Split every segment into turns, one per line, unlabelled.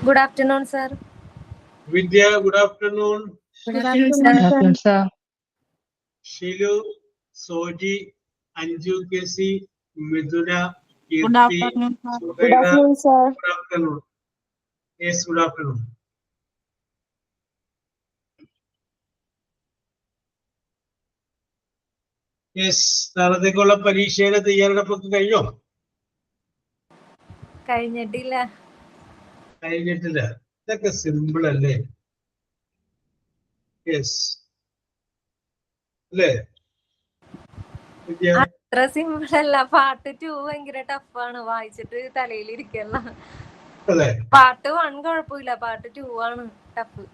Good afternoon, sir.
Vidya, good afternoon.
Good afternoon, sir.
Shilu, Soji, Anju Kesi, Miduna,
Good
Kirti,
afternoon, sir.
Good afternoon, sir.
Good afternoon. Yes, good afternoon. Yes, നാളത്തേക്കുള്ള പരീക്ഷയുടെ തയ്യാറെടുപ്പൊക്കെ കഴിഞ്ഞോ?
കഴിഞ്ഞിട്ടില്ല.
ഇതൊക്കെ simple അല്ലേ? Yes അല്ലേ?
അത്ര simple അല്ല. Part 2 ഭയങ്കര ടഫാണ്. വായിച്ചിട്ട് തലയിൽ ഇരിക്കല്ല. പാർട്ട് 1 കുഴപ്പമില്ല, പാർട്ട് 2 ആണ് ടഫ്.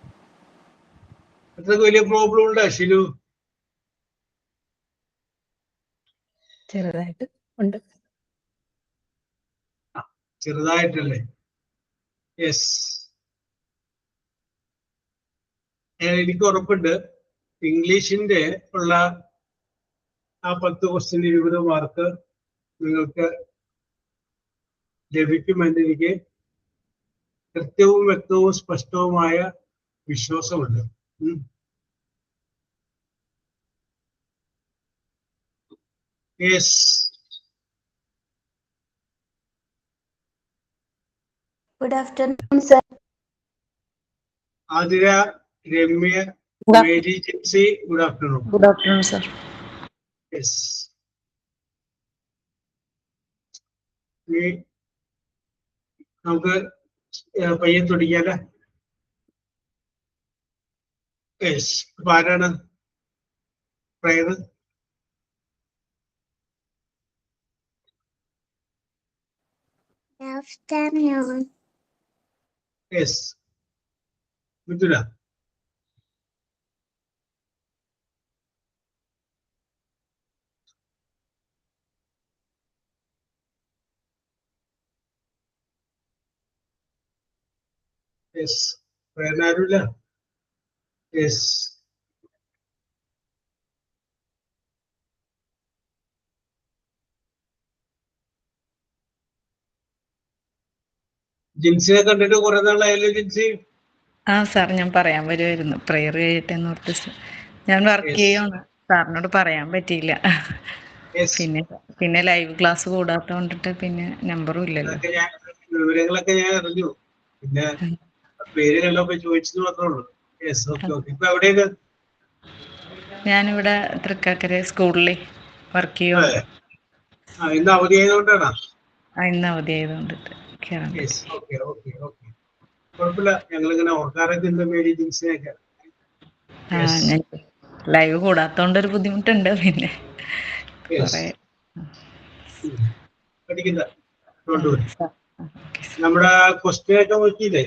അത്രക്ക് വലിയ പ്രോബ്ലം ഉണ്ടോ ഷിലു?
ചെറുതായിട്ട് ഉണ്ട്.
ചെറുതായിട്ടല്ലേ? യെസ്, എനിക്ക് ഉറപ്പുണ്ട് ഇംഗ്ലീഷിന്റെ ഉള്ള ആ 10 ക്വസ്റ്റ്യൻ 20 മാർക്ക് നിങ്ങൾക്ക് ലഭിക്കുമെന്ന് എനിക്ക് കൃത്യവും വ്യക്തവും സ്പഷ്ടവുമായ വിശ്വാസമുണ്ട്. Yes,
Good afternoon, sir.
Athira, Ramya, Mary, Jincy, good afternoon.
Good afternoon, sir.
Yes, നമുക്ക് പയ്യെ തുടങ്ങിയാലേ. യെസ്, അപ്പൊ ആരാണ് prayer?
Afternoon.
Yes, Mithuna. Yes, പ്രയനാരുമില്ല. യെസ്, ജിൻസിനെ കണ്ടിട്ട് കുറെ നാളായല്ലോ ജിൻസി?
ആ സാർ, ഞാൻ പറയാൻ വരുമായിരുന്നു. പ്രെയർ കഴിയട്ടെ എന്ന് ഓർത്ത് ഞാൻ വർക്ക് ചെയ്യാണ്. സാറിനോട് പറയാൻ പറ്റിയില്ല. പിന്നെ ലൈവ് ക്ലാസ് കൂടാത്തോണ്ടിട്ട് പിന്നെ നമ്പറും ഇല്ലല്ലോ.
വിവരങ്ങളൊക്കെ ഞാൻ അറിഞ്ഞു, പിന്നെ പേര് കണ്ടപ്പോ ചോദിച്ചത് മാത്രമേ ഉള്ളൂ. Yes, okay okay. ഇപ്പൊ എവിടെയാണ്?
ഞാനിവിടെ തൃക്കാക്കര സ്കൂളിൽ വർക്ക് ചെയ്യുവാണ്.
ഇന്ന് അവധി ആയതുകൊണ്ടാണോ?
ഇന്ന് അവധി ആയതുകൊണ്ടിട്ട് കയറാൻ പറ്റി.
ഓക്കെ ഓക്കെ ഓക്കെ, കുഴപ്പമില്ല. ഞങ്ങളിങ്ങനെ ഓർക്കാറൊക്കെ മേരി ജിൻസിനെയൊക്കെ.
ഞാൻ ലൈവ് കൂടാത്തോണ്ടൊരു ബുദ്ധിമുട്ടുണ്ട്. പിന്നെ
പഠിക്കുന്ന നമ്മുടെ ക്വസ്റ്റ്യൻ ഒക്കെ നോക്കിയില്ലേ?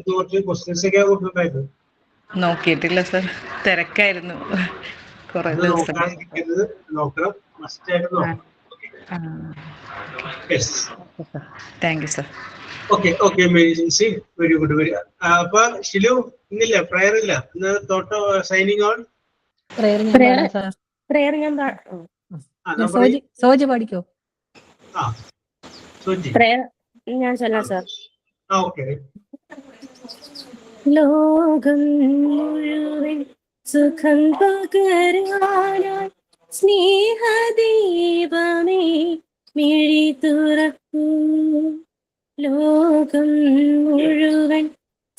കുറച്ച് ക്വസ്റ്റ്യൻസ് ഒക്കെ കൊടുത്തിട്ടുണ്ടായിരുന്നു.
നോക്കിയിട്ടില്ല സർ, തിരക്കായിരുന്നു കുറെ ദിവസം.
നോക്കണം, മസ്റ്റ് ആയിട്ട് നോക്കണം.
Thank you sir.
Okay okay, Mary Jincy, very good. അപ്പൊ ഷിലു ഇന്നില്ല, പ്രയർ ഇല്ല ഇന്ന്. തോട്ടോ സൈനിങ് ഓൺ.
പ്രയർ ഞാൻ സോജി പഠിക്കോ? പ്രയർ ഞാൻ ചൊല്ലാം സർ.
ഓക്കെ.
ലോകം മുഴുവൻ സുഖം പകരാനായി സ്നേഹദീപമേ മിഴി തുറക്കൂ. ലോകം മുഴുവൻ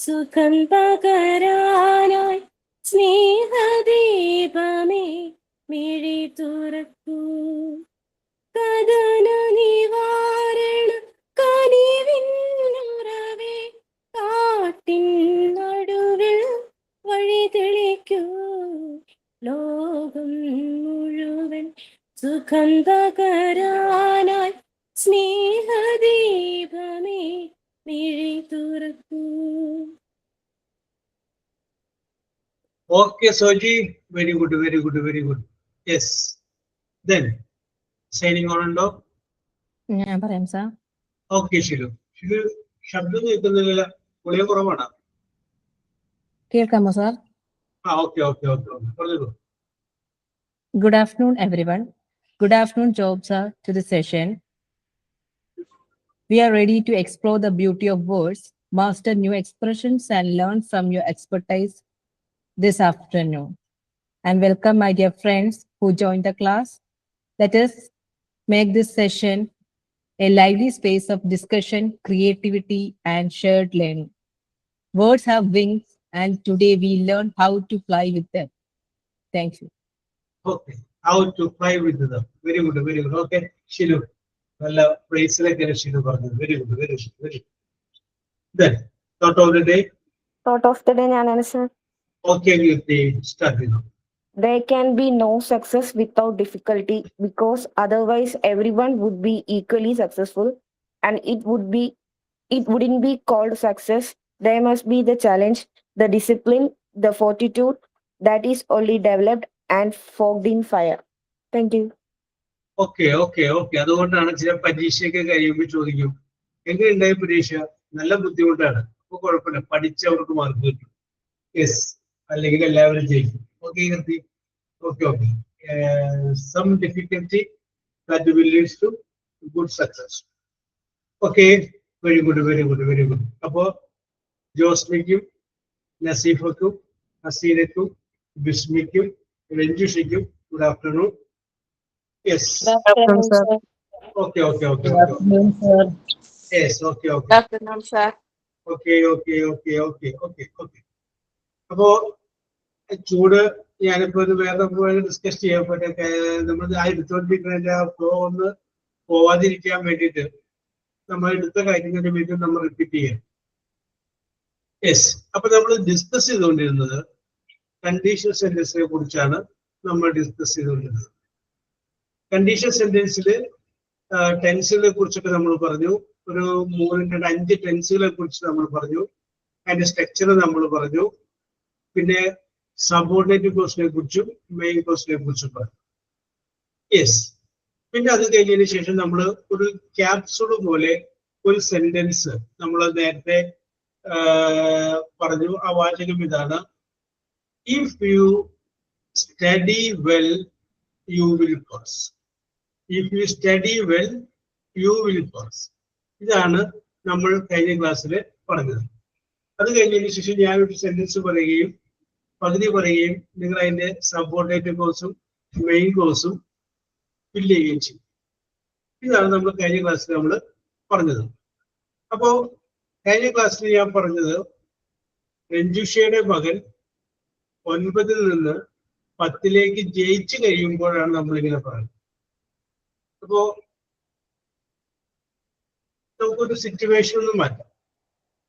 സുഖം പകരാനായി സ്നേഹദീപമേ മിഴി തുറക്കൂ. കഥന നിവാരണ കനിവിന്നുറവേ കാട്ടിൻ നടുവിൽ വഴി തെളിക്കൂ. ലോകം മുഴുവൻ സുഖം പകരാനായി സ്നേഹദീപമേ മിഴി തുറക്കൂ.
Okay Soji, very good very good very good. Yes, then signing on ഉണ്ടോ?
ഞാൻ പറയാം സാർ.
ഓക്കെ ഷിലു. ഷിലു ശബ്ദം കേൾക്കുന്നില്ല, വളരെ കുറവാണ്.
കേൾക്കാമോ സാർ?
ഓക്കെ ഓക്കെ ഓക്കെ പറഞ്ഞോളൂ.
Good afternoon, everyone. Good afternoon, Job, sir, to the session. We are ready to explore the beauty of words master new expressions, and learn from your expertise this afternoon. And welcome, my dear friends who joined the class. Let us make this session a lively space of discussion, creativity, and shared learning. Words have wings, and today we learn how to fly with them. Thank you.
Okay, how to fly with them. Very good, very good. Okay, Shilu. Well, praise like Shilu. Very good, very good, very good. Then, thought of the day.
Thought of the day, sir.
Okay, you start.
There can be no success without difficulty because otherwise everyone would be equally successful and it wouldn't be called success. There must be the challenge, the discipline, the fortitude that is only developed and fogged in fire. Thank you.
Okay. അതുകൊണ്ടാണ് ചില പരീക്ഷയൊക്കെ കഴിയുമ്പോൾ ചോദിക്കും എങ്ങനെയുണ്ടായ പരീക്ഷ നല്ല ബുദ്ധിമുട്ടാണ് അപ്പൊ കുഴപ്പമില്ല പഠിച്ചവർക്ക് mark കിട്ടും യെസ് അല്ലെങ്കിൽ എല്ലാവരും ജയിക്കും okay okay. Some difficulty that will lead to good success. Okay, very good. അപ്പോ ജോസ്മിക്കും നസീഫക്കും ഹസീനക്കും ബിസ്മിക്കും രഞ്ജുഷിക്കും good afternoon yes Okay. Yes, okay.
Good afternoon, sir.
Okay. അപ്പോ ചൂട് ഞാനിപ്പോ ഇത് വേറെ ഡിസ്കസ് ചെയ്യപ്പെട്ടെ നമ്മൾ എടുത്തോണ്ടിരിക്കുന്നതിന്റെ ഫ്ലോ ഒന്ന് പോവാതിരിക്കാൻ വേണ്ടിയിട്ട് നമ്മൾ എടുത്ത കാര്യങ്ങളുടെ വീണ്ടും നമ്മൾ റിപ്പീറ്റ് ചെയ്യാം യെസ് അപ്പൊ നമ്മൾ ഡിസ്കസ് ചെയ്തുകൊണ്ടിരുന്നത് കണ്ടീഷൻ സെന്റൻസിനെ കുറിച്ചാണ് നമ്മൾ ഡിസ്കസ് ചെയ്തുകൊണ്ടിരുന്നത് കണ്ടീഷൻ സെന്റൻസിൽ ടെൻസുകളെ കുറിച്ചൊക്കെ നമ്മൾ പറഞ്ഞു ഒരു 5 ടെൻസുകളെ കുറിച്ച് നമ്മൾ പറഞ്ഞു അതിന്റെ സ്ട്രക്ചർ നമ്മൾ പറഞ്ഞു പിന്നെ സബോർഡിനേറ്റ് ക്ലോസിനെ കുറിച്ചും മെയിൻ ക്ലോസിനെ കുറിച്ചും പറഞ്ഞു യെസ് പിന്നെ അത് കഴിഞ്ഞതിന് ശേഷം നമ്മൾ ഒരു ക്യാപ്സൂൾ പോലെ ഒരു സെന്റൻസ് നമ്മൾ നേരത്തെ പറഞ്ഞു ആ വാചകം ഇതാണ് if you study well you will pass if you study well you will pass ഇതാണ് നമ്മൾ കഴിഞ്ഞ ക്ലാസ്സിൽ പറഞ്ഞത് അത് കഴിഞ്ഞതിന് ശേഷം ഞാനൊരു സെന്റൻസ് പറയുകയും പകുതി പറയുകയും നിങ്ങൾ അതിന്റെ സബോർഡിനേറ്റ് ക്ലോസും മെയിൻ ക്ലോസും ഫില്ല് ചെയ്യുകയും ചെയ്യും ഇതാണ് നമ്മൾ കഴിഞ്ഞ ക്ലാസ്സിൽ നമ്മൾ പറഞ്ഞത് അപ്പോ കഴിഞ്ഞ ക്ലാസ്സിൽ ഞാൻ പറഞ്ഞത് രഞ്ജുഷയുടെ മകൻ 9 നിന്ന് 10 ജയിച്ചു കഴിയുമ്പോഴാണ് നമ്മളിങ്ങനെ പറയുന്നത് അപ്പോ നമുക്കൊരു സിറ്റുവേഷൻ ഒന്നും മാറ്റാം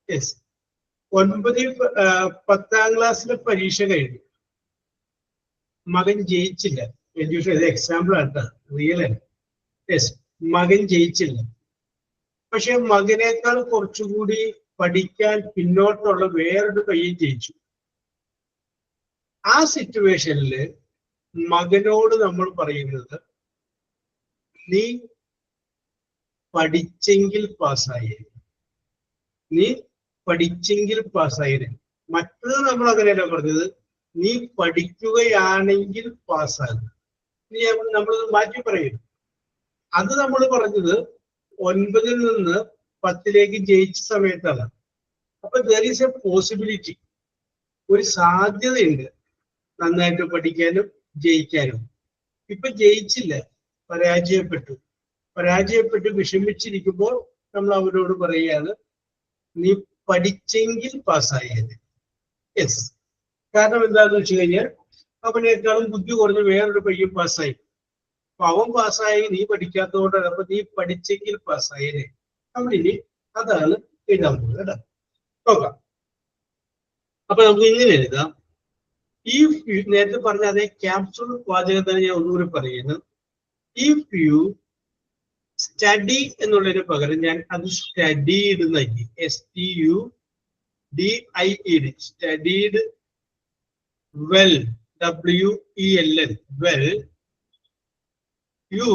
യെസ് 10ാം ക്ലാസ്സിലെ പരീക്ഷ കഴിഞ്ഞു മകൻ ജയിച്ചില്ല ഇത് എക്സാമ്പിൾ ആട്ടാ റിയൽ അല്ല യെസ് മകൻ ജയിച്ചില്ല പക്ഷെ മകനേക്കാൾ കുറച്ചുകൂടി പഠിക്കാൻ പിന്നോട്ടുള്ള വേറൊരു പയ്യൻ ജയിച്ചു ആ സിറ്റുവേഷനിൽ മകനോട് നമ്മൾ പറയുന്നത് നീ പഠിച്ചെങ്കിൽ പാസ്സായി നീ പഠിച്ചെങ്കിൽ പാസ്സായിന് മറ്റത് നമ്മൾ അങ്ങനെയല്ല പറഞ്ഞത് നീ പഠിക്കുകയാണെങ്കിൽ പാസ്സാകും നീ നമ്മളത് മാറ്റി പറയും അത് നമ്മൾ പറഞ്ഞത് 9 നിന്ന് 10 ജയിച്ച സമയത്താണ് അപ്പൊ ദർ ഈസ് എ പോസിബിലിറ്റി ഒരു സാധ്യതയുണ്ട് നന്നായിട്ട് പഠിക്കാനും ജയിക്കാനും ഇപ്പൊ ജയിച്ചില്ല പരാജയപ്പെട്ടു വിഷമിച്ചിരിക്കുമ്പോൾ നമ്മൾ അവരോട് പറയുകയാണ് നീ പഠിച്ചെങ്കിൽ പാസ്സായത് യെസ് കാരണം എന്താന്ന് വെച്ച് കഴിഞ്ഞാൽ അവനേക്കാളും ബുദ്ധി കുറഞ്ഞ് വേറൊരു പയ്യൻ പാസ്സായി അപ്പൊ അവൻ പാസ്സായി നീ പഠിക്കാത്തതുകൊണ്ടാണ് അപ്പൊ നീ പഠിച്ചെങ്കിൽ പാസ്സായേ നമ്മളിനി അതാണ് എഴുതാൻ പോകുന്നത് കേട്ടോ നോക്കാം അപ്പൊ നമുക്ക് ഇങ്ങനെ എഴുതാം ഈ നേരത്തെ പറഞ്ഞ അതേ ക്യാപ്സൂൾ വാചകം തന്നെ ഞാൻ ഒന്നുകൂടി പറയുന്നു ഇഫ് യു സ്റ്റഡി എന്നുള്ളതിന് പകരം ഞാൻ അത് സ്റ്റഡീഡ് നൽകി STUDIED studied well WELL well you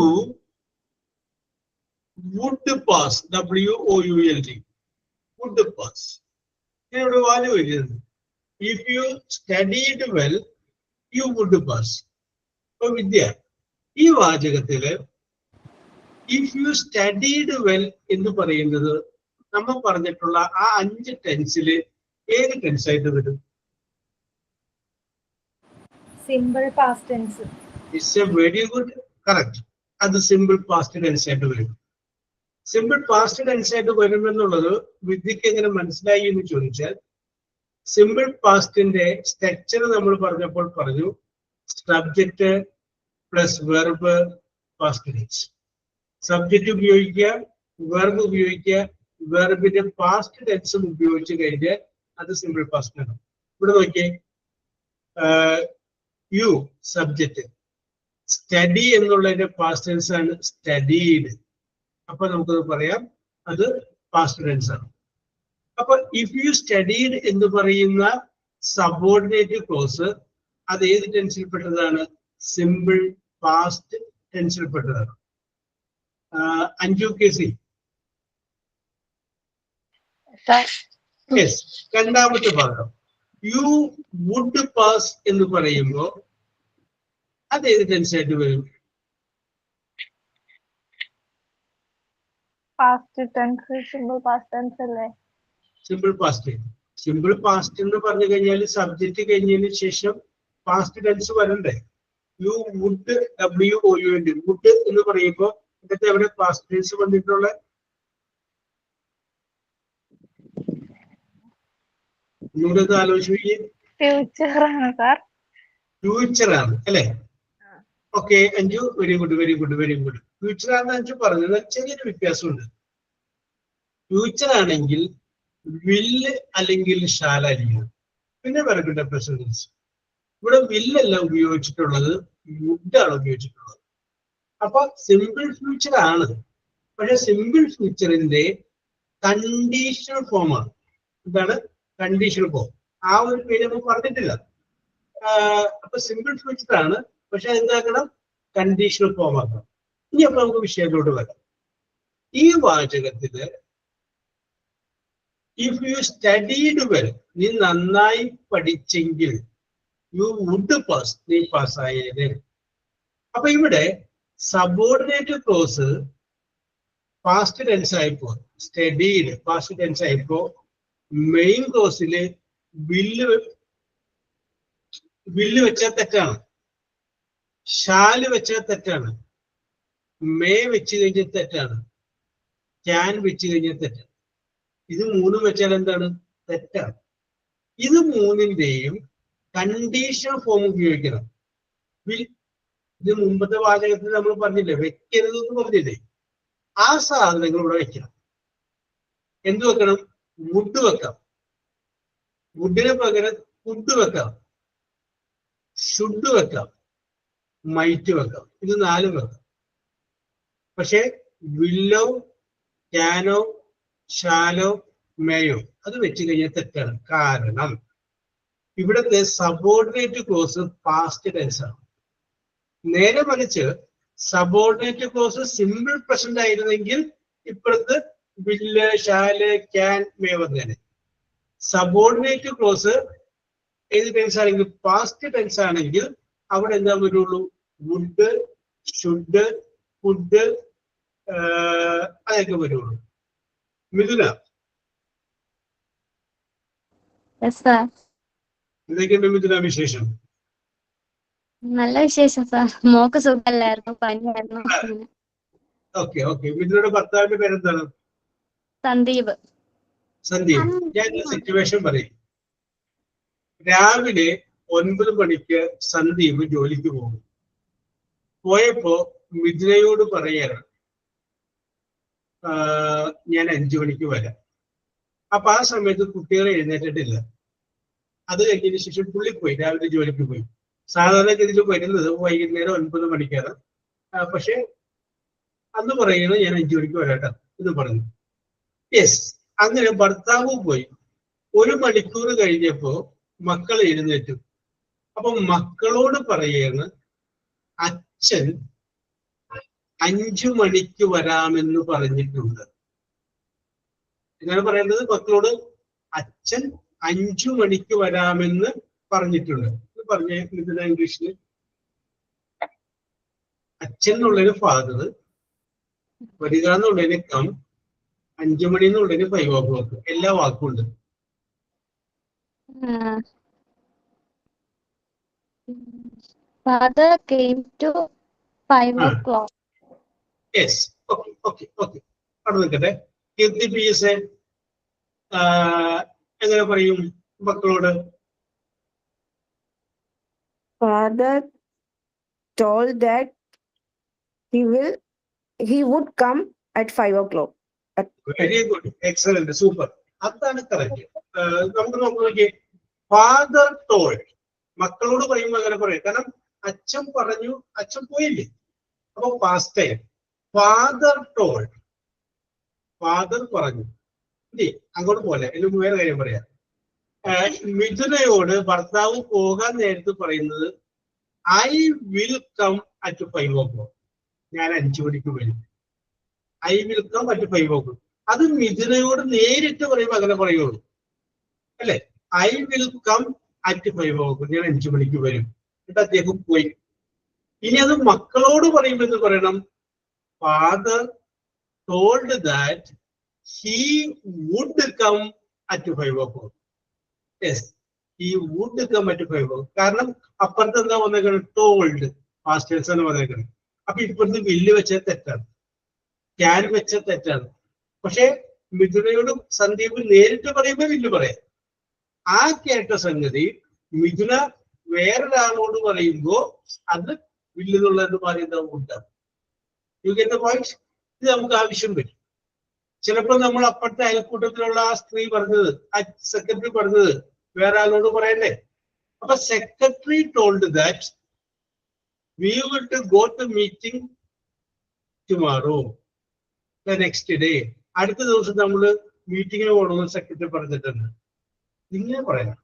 would pass WOULD would pass ഇതിനോട് വാല്യൂ വരുന്നത് if you studied well you would pass അപ്പൊ വിദ്യ ഈ വാചകത്തില് ഇഫ് യു സ്റ്റഡീഡ് വെൽ എന്ന് പറയുന്നത് നമ്മൾ പറഞ്ഞിട്ടുള്ള ആ 5 ടെൻസില് ഏത് ടെൻസ് ആയിട്ട് വരും?
Simple past tense.
It's a very good, correct. അത് സിമ്പിൾ പാസ്റ്റ് ടെൻസ് ആയിട്ട് വരും. സിമ്പിൾ പാസ്റ്റ് ടെൻസ് ആയിട്ട് വരുമെന്നുള്ളത് വിദ്യക്ക് എങ്ങനെ മനസ്സിലായി എന്ന് ചോദിച്ചാൽ, സിമ്പിൾ പാസ്റ്റിന്റെ സ്ട്രക്ചർ നമ്മൾ പറഞ്ഞപ്പോൾ പറഞ്ഞു subject plus verb past tense. Subject ഉപയോഗിക്കുക, വെർബ് ഉപയോഗിക്കുക, വെർബിന്റെ പാസ്റ്റ് ടെൻസും ഉപയോഗിച്ച് കഴിഞ്ഞാൽ അത് സിമ്പിൾ പാസ്റ്റ് ആണ്. ഇവിടെ നോക്കിയേ, യു സബ്ജക്റ്റ്, സ്റ്റഡി എന്നുള്ളതിന്റെ പാസ്റ്റ് ടെൻസ് ആണ് സ്റ്റഡീഡ്. അപ്പൊ നമുക്കത് പറയാം അത് പാസ്റ്റ് ടെൻസ് ആണ്. അപ്പൊ ഇഫ് യു സ്റ്റഡീഡ് എന്ന് പറയുന്ന സബോർഡിനേറ്റ് ക്ലോസ് അത് ഏത് ടെൻസിൽപ്പെട്ടതാണ്? സിമ്പിൾ പാസ്റ്റ് ടെൻസിൽപ്പെട്ടതാണ്. Anju K C. യെസ്. രണ്ടാമത്തെ ഭാഗം യു വുഡ് പാസ് എന്ന് പറയുമ്പോൾ അത് ഏത് ടെൻസ് ആയിട്ട് വരും?
Past tense, simple past tense അല്ലേ?
Simple past. സിമ്പിൾ പാസ്റ്റ് എന്ന് പറഞ്ഞു കഴിഞ്ഞാൽ സബ്ജക്റ്റ് കഴിഞ്ഞതിന് ശേഷം പാസ്റ്റ് ടെൻസ് വരണ്ടേ? യു വുഡ്, WOUD, വുഡ് എന്ന് പറയുമ്പോൾ ഇതൊക്കെ എവിടെ പാസ്റ്റ് ടെൻസ് വന്നിട്ടുള്ള? ഒന്നുകൂടെ ഒന്ന് ആലോചിച്ച്.
ഫ്യൂച്ചറാണ് സാർ.
ഫ്യൂച്ചറാണ് അല്ലെ? Okay Anju, very good, very good, very good. ഫ്യൂച്ചറാണ് അഞ്ജു പറഞ്ഞത്. ചെറിയൊരു വ്യത്യാസമുണ്ട്. ഫ്യൂച്ചർ ആണെങ്കിൽ വില്ല് അല്ലെങ്കിൽ ഷാലായിരിക്കും, പിന്നെ വെർബിന്റെ പ്രസന്റ് ടെൻസ്. ഇവിടെ വില്ലല്ല ഉപയോഗിച്ചിട്ടുള്ളത്, വുഡാണ് ഉപയോഗിച്ചിട്ടുള്ളത്. അപ്പൊ സിമ്പിൾ ഫ്യൂച്ചർ ആണ്, പക്ഷെ സിമ്പിൾ ഫ്യൂച്ചറിന്റെ കണ്ടീഷണൽ ഫോമാണ്. എന്താണ് കണ്ടീഷണൽ ഫോം? ആ ഒരു പേര് നമ്മൾ പറഞ്ഞിട്ടില്ല. അപ്പൊ സിമ്പിൾ ഫ്യൂച്ചർ ആണ്, പക്ഷെ എന്താക്കണം? കണ്ടീഷണൽ ഫോം ആക്കണം. ഇനി അപ്പൊ നമുക്ക് വിഷയത്തിലോട്ട് വരാം. ഈ വാചകത്തില് ഇഫ് യു സ്റ്റഡീഡ് വെൽ, നീ നന്നായി പഠിച്ചെങ്കിൽ, യു വുഡ് പാസ്, നീ പാസ്സായത്. അപ്പൊ ഇവിടെ സബോർഡിനേറ്റ് ക്ലോസ് പാസ്റ്റ് ടെൻസ് ആയിപ്പോ, സ്റ്റഡീഡ് പാസ്റ്റ് ടെൻസ് ആയിപ്പോ, മെയിൻ ക്ലോസില് വില്ല് വെച്ചാൽ തെറ്റാണ്, ഷാല് വെച്ചാൽ തെറ്റാണ്, മേ വെച്ച് കഴിഞ്ഞാൽ തെറ്റാണ്, ക്യാൻ വെച്ച് കഴിഞ്ഞാൽ തെറ്റാണ്. ഇത് മൂന്നും വെച്ചാൽ എന്താണ്? തെറ്റാണ്. ഇത് മൂന്നിന്റെയും കണ്ടീഷണൽ ഫോം ഉപയോഗിക്കണം. ഇത് മുമ്പത്തെ വാചകത്തിൽ നമ്മൾ പറഞ്ഞില്ലേ, വെക്കരുത് എന്ന് പറഞ്ഞില്ലേ? ആ സാധനങ്ങൾ ഇവിടെ വെക്കണം. എന്ത് വെക്കണം? വുഡ് വെക്കാം, വുഡിന് പകരം ഫുഡ് വെക്കാം, ഷുഡ് വെക്കാം, മൈറ്റ് വെക്കാം. ഇത് 4 വെക്കാം. പക്ഷെ വില്ലോ, ക്യാനോ, ഷാലോ, മേയോ അത് വെച്ച് കഴിഞ്ഞാൽ തെറ്റാണ്. കാരണം ഇവിടുത്തെ സബോർഡിനേറ്റ് ക്ലോസ് പാസ്റ്റ് ടെൻസ് ആണ്. നേരെ മറിച്ച് സബോർഡിനേറ്റ് ക്ലോസ് സിമ്പിൾ പ്രസന്റ് ആയിരുന്നെങ്കിൽ ഇപ്പോഴത്തെ വില്ല്, ഷാല്, ക്യാൻ, മേ വന്നേനെ. സബോർഡിനേറ്റ് ക്ലോസ് ഏത് ടെൻസ് ആണെങ്കിൽ പാസ്റ്റ് ടെൻസ് ആണെങ്കിൽ അവിടെ എന്താ വരുള്ളൂ? വുഡ്, ഷുഡ്, ഫുഡ് അതൊക്കെ വരുള്ളൂ. മിഥുന, എന്തൊക്കെയുണ്ട് മിഥുന വിശേഷം?
നല്ല വിശേഷം സാർ. മോക്ക് സുഖല്ലായിരുന്നു, പനിയായിരുന്നു.
Okay okay. മിഥുനയുടെ ഭർത്താവിന്റെ പേരെന്താണ്?
സന്ദീപ്.
സന്ദീപ്. ഞാൻ സിറ്റുവേഷൻ പറയും. രാവിലെ 9 മണിക്ക് സന്ദീപ് ജോലിക്ക് പോകും. പോയപ്പോ മിഥുനയോട് പറയാണ് ഞാൻ 5 മണിക്ക് വരാം. അപ്പൊ ആ സമയത്ത് കുട്ടികളെ എഴുന്നേറ്റിട്ടില്ല. അത് കഴിഞ്ഞതിന് ശേഷം പുള്ളി പോയി, രാവിലെ ജോലിക്ക് പോയി. സാധാരണ ഗതിയിൽ വരുന്നത് വൈകുന്നേരം 9 മണിക്കാണ്. പക്ഷെ അന്ന് പറയുന്നത് ഞാൻ 5 മണിക്ക് വരാട്ടോ എന്ന് പറഞ്ഞു. യെസ്. അങ്ങനെ ഭർത്താവ് പോയി. 1 മണിക്കൂർ കഴിഞ്ഞപ്പോ മക്കൾ എഴുന്നേറ്റു. അപ്പൊ മക്കളോട് പറയാണ് അച്ഛൻ 5 മണിക്ക് വരാമെന്ന് പറഞ്ഞിട്ടുണ്ട്. എന്നാണ് പറയുന്നത്? മക്കളോട് അച്ഛൻ 5 മണിക്ക് വരാമെന്ന് പറഞ്ഞിട്ടുണ്ട്. പറഞ്ഞ ഇതിന് ഇംഗ്ലീഷില് അച്ഛൻ എന്നുള്ളൊരു ഫാദർ, വരിക എന്നുള്ളതിന് കം, 5 മണി എന്നുണ്ടെങ്കിൽ 5 o'clock. എല്ലാ വാക്കും ഉണ്ട്.
Father came to 5 o'clock.
Yes. Okay. അവിടെ നിൽക്കട്ടെ. കീർത്തി PS എങ്ങനെ പറയും മക്കളോട്?
Father told that he would come at 5 o'clock.
Very good, excellent, super. അതാണ് കറക്റ്റ്. നമുക്ക് നോക്കിയേ, ഫാദർ ടോൾഡ് മക്കളോട് പറയുമ്പോൾ അങ്ങനെ പറയും. കാരണം അച്ഛൻ പറഞ്ഞു, അച്ഛൻ പോയില്ലേ, അപ്പൊ past time. Father told, father പറഞ്ഞു. ഇല്ലേ, അങ്ങോട്ട് പോലെ. എനിക്ക് വേറെ കാര്യം പറയാം. മിഥുനയോട് ഭർത്താവ് പോകാൻ നേരത്ത് പറയുന്നത് I will come at 5 o'clock. ഞാൻ 5 മണിക്ക് വരും. I will come at 5 o'clock. അത് മിഥുനയോട് നേരിട്ട് പറയുമ്പോൾ അങ്ങനെ പറയുള്ളൂ അല്ലെ. I will come at 5 o'clock. ഞാൻ 5 മണിക്ക് വരും. എന്നിട്ട് അദ്ദേഹം പോയി. ഇനി അത് മക്കളോട് പറയുമ്പോൾ എന്ന് പറയണം, father told that he would come at 5 o'clock. Yes, he would come at 5 o'clock. കാരണം അപ്പുറത്ത് എന്താ വന്നേക്കണം? ടോൾഡ്, പാസ്റ്റ് ടെൻസ് ആണ് വന്നേക്കണം. അപ്പൊ ഇപ്പുറത്ത് വില്ല് വെച്ചാൽ തെറ്റാണ്, ക്യാൻ വെച്ചാൽ തെറ്റാണ്. പക്ഷെ മിഥുനയോട് സന്ദീപ് നേരിട്ട് പറയുമ്പോൾ വില്ല് പറയാം. ആ കേട്ട സംഗതി മിഥുന വേറൊരാളോട് പറയുമ്പോ അത് വില്ലെന്നുള്ളത് മാറി എന്താ ഉണ്ടാകും. You get the point? ഇത് നമുക്ക് ആവശ്യം വരും. ചിലപ്പോൾ നമ്മൾ അപ്പുറത്തെ അയൽക്കൂട്ടത്തിലുള്ള ആ സ്ത്രീ പറഞ്ഞത്, ആ സെക്രട്ടറി പറഞ്ഞത് വേറെ ആളോട് പറയണ്ടേ. അപ്പൊ secretary told that we will to go to meeting tomorrow, the next day. അടുത്ത ദിവസം നമ്മൾ മീറ്റിങ്ങിന് പോകണമെന്ന് സെക്രട്ടറി പറഞ്ഞിട്ടുണ്ട്. ഇങ്ങനെ പറയാം.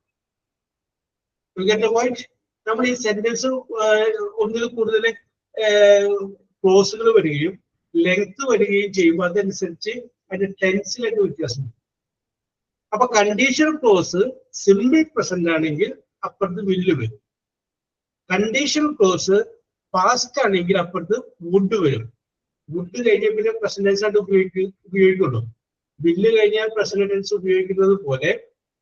നമ്മൾ ഈ സെന്റൻസ് ഒന്നിൽ കൂടുതൽ ക്ലോസുകൾ വരികയും ലെങ്ത് വരികയും ചെയ്യുമ്പോൾ അതനുസരിച്ച് അതിന്റെ ടെൻസിലൊക്കെ വ്യത്യാസം. അപ്പൊ കണ്ടീഷണൽ ക്ലോസ് സിമ്പിൾ പ്രസന്റ് ആണെങ്കിൽ അപ്പുറത്ത് വില്ല് വരും. കണ്ടീഷണൽ ക്ലോസ് പാസ്റ്റ് ആണെങ്കിൽ അപ്പുറത്ത് വുഡ് വരും. വുഡ് കഴിഞ്ഞാൽ പിന്നെ പ്രസന്റ് ടെൻസ് ആയിട്ട് ഉപയോഗിക്കുള്ളൂ. വില്ല് കഴിഞ്ഞാൽ പ്രസന്റ് ടെൻസ് ഉപയോഗിക്കുന്നത് പോലെ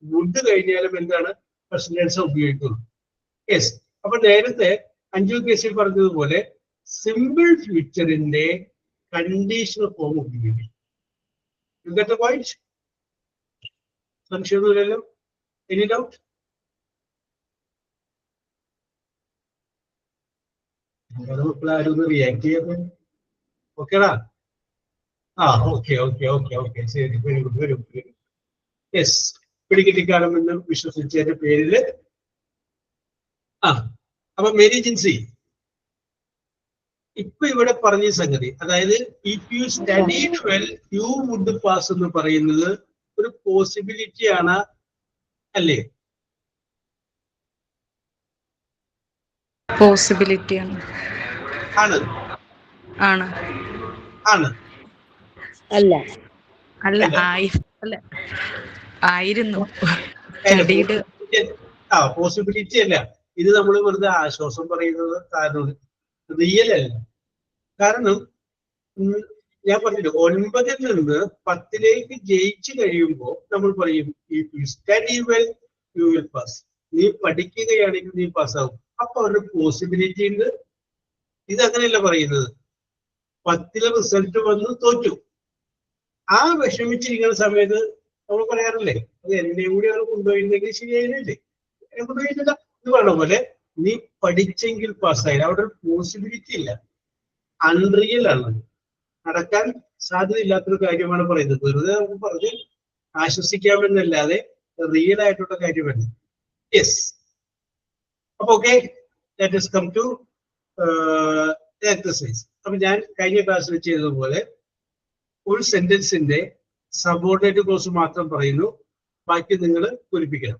വുഡ് കഴിഞ്ഞാലും എന്താണ് പ്രസന്റ് ടെൻസ് ഉപയോഗിക്കുള്ളൂ. യെസ്. അപ്പൊ നേരത്തെ അഞ്ചു കേസിൽ പറഞ്ഞതുപോലെ സിമ്പിൾ ഫ്യൂച്ചറിന്റെ കണ്ടീഷണൽ ഫോം ഉപയോഗിക്കും. സംശയമൊന്നുമില്ലല്ലോ? Any doubt? ആരും ഒന്ന് റിയാക്ട് ചെയ്യാതെ. ഓക്കേടാ? ഓക്കെ. ശരി, വെരി ഗുഡ്. യെസ്, പിടികിട്ടിക്കാണമെന്ന് വിശ്വസിച്ചതിന്റെ പേരില്. അപ്പൊ മേരി ജിൻസി ഇപ്പൊ ഇവിടെ പറഞ്ഞ സംഗതി, അതായത് if you studied well you would pass എന്ന് പറയുന്നത് ഒരു പോസിബിലിറ്റി ആണ് അല്ലേ?
പോസിബിലിറ്റി ആണ്.
അല്ല
ആയിരുന്നു.
പോസിബിലിറ്റി അല്ല. ഇത് നമ്മൾ വെറുതെ ആശ്വാസം പറയുന്നത് കാരണം റിയൽ അല്ല. കാരണം ഞാൻ പറഞ്ഞില്ല, 9 നിന്ന് 10 ജയിച്ചു കഴിയുമ്പോൾ നമ്മൾ പറയും if you study well you will pass. നീ പഠിക്കുകയാണെങ്കിൽ നീ പാസ്സാവും. അപ്പൊ അവരുടെ പോസിബിലിറ്റി ഉണ്ട്. ഇതങ്ങനെയല്ല പറയുന്നത്. 10 റിസൾട്ട് വന്ന് തോറ്റു, ആ വിഷമിച്ചിരിക്കുന്ന സമയത്ത് നമ്മൾ പറയാറില്ലേ, അത് എന്നെയും കൂടി അവർ കൊണ്ടുപോയിരുന്നെങ്കിൽ ശരിയായിരുന്നില്ലേ? കൊണ്ടുപോയിട്ടില്ല. ഇത് പറഞ്ഞ പോലെ നീ പഠിച്ചെങ്കിൽ പാസ്സായി. അവിടെ ഒരു പോസിബിലിറ്റി ഇല്ല, അൺറിയൽ ആണ്, നടക്കാൻ സാധ്യതയില്ലാത്തൊരു കാര്യമാണ് പറയുന്നത്. വെറുതെ നമുക്ക് പറഞ്ഞ് ആശ്വസിക്കാമെന്നല്ലാതെ റിയൽ ആയിട്ടുള്ള കാര്യമല്ല. യെസ്. അപ്പൊ okay, let us come to exercise. അപ്പൊ ഞാൻ കഴിഞ്ഞ ക്ലാസ്സിൽ ചെയ്തതുപോലെ ഒരു സെന്റൻസിന്റെ സബോർഡിനേറ്റ് ക്ലോസ് മാത്രം പറയുന്നു, ബാക്കി നിങ്ങൾ പൂരിപ്പിക്കണം.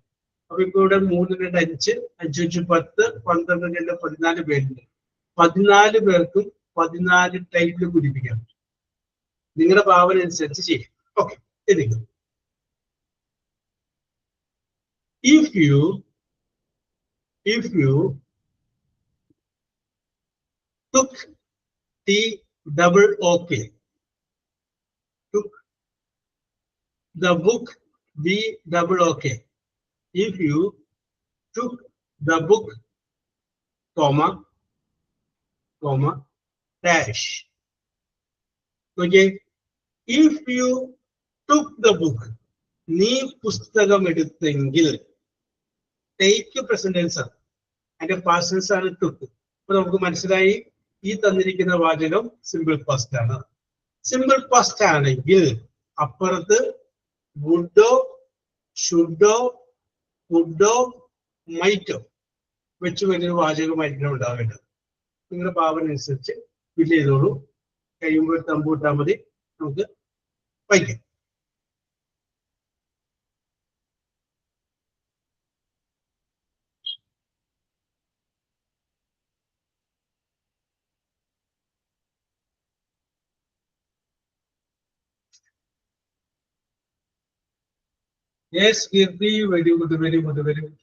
അപ്പൊ ഇപ്പൊ ഇവിടെ 3, 2, 5, 5, 5, 10, 12, 2, 14 പേരുണ്ട്. 14 പേർക്കും 14 ടൈപ്പിൽ പൂരിപ്പിക്കാം. നിങ്ങളുടെ ഭാവന അനുസരിച്ച് ചെയ്യാം. Okay, എഴുതിക്കും. If you took the double OK, took the book, B-double-OK. If you took the book, comma, dash. Okay. If you took the book, നീ പുസ്തകം എടുത്തെങ്കിൽ, ടേക്ക് പ്രസന്റ് ടെൻസ് ആണ്, അതിന്റെ പാസ്റ്റ് ടെൻസ് ആണ് took. അപ്പൊ നമുക്ക് മനസ്സിലായി ഈ തന്നിരിക്കുന്ന വാചകം സിമ്പിൾ പാസ്റ്റ് ആണ്. സിമ്പിൾ പാസ്റ്റ് ആണെങ്കിൽ അപ്പുറത്ത് വുഡോ, ഷുഡോ, വുഡോ, മൈറ്റോ വെച്ച് വലിയൊരു വാചകമായിരിക്കണം ഉണ്ടാവേണ്ടത്. നിങ്ങളുടെ ഭാവന അനുസരിച്ച് ഫില്ല് ചെയ്തോളൂ. കഴിയുമ്പോൾ തമ്പൂട്ടാൽ മതി, നമുക്ക് വായിക്കാം. Yes, Kirti, very good, very good, very good.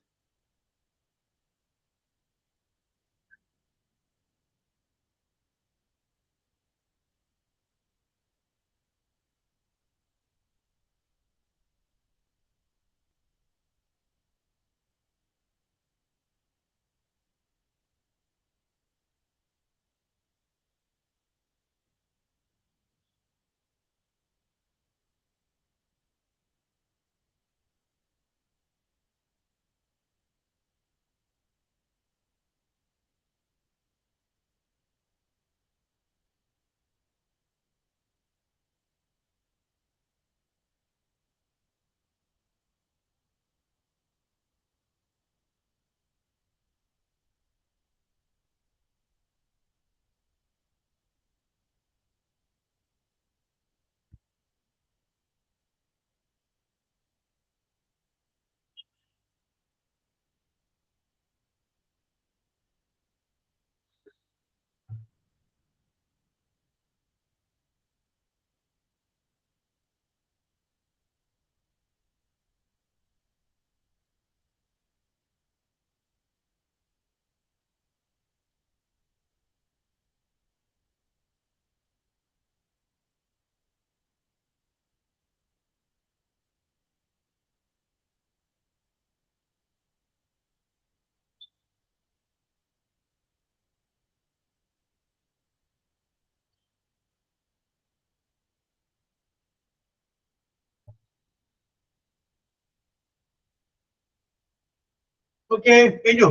Okay, കഴിഞ്ഞു.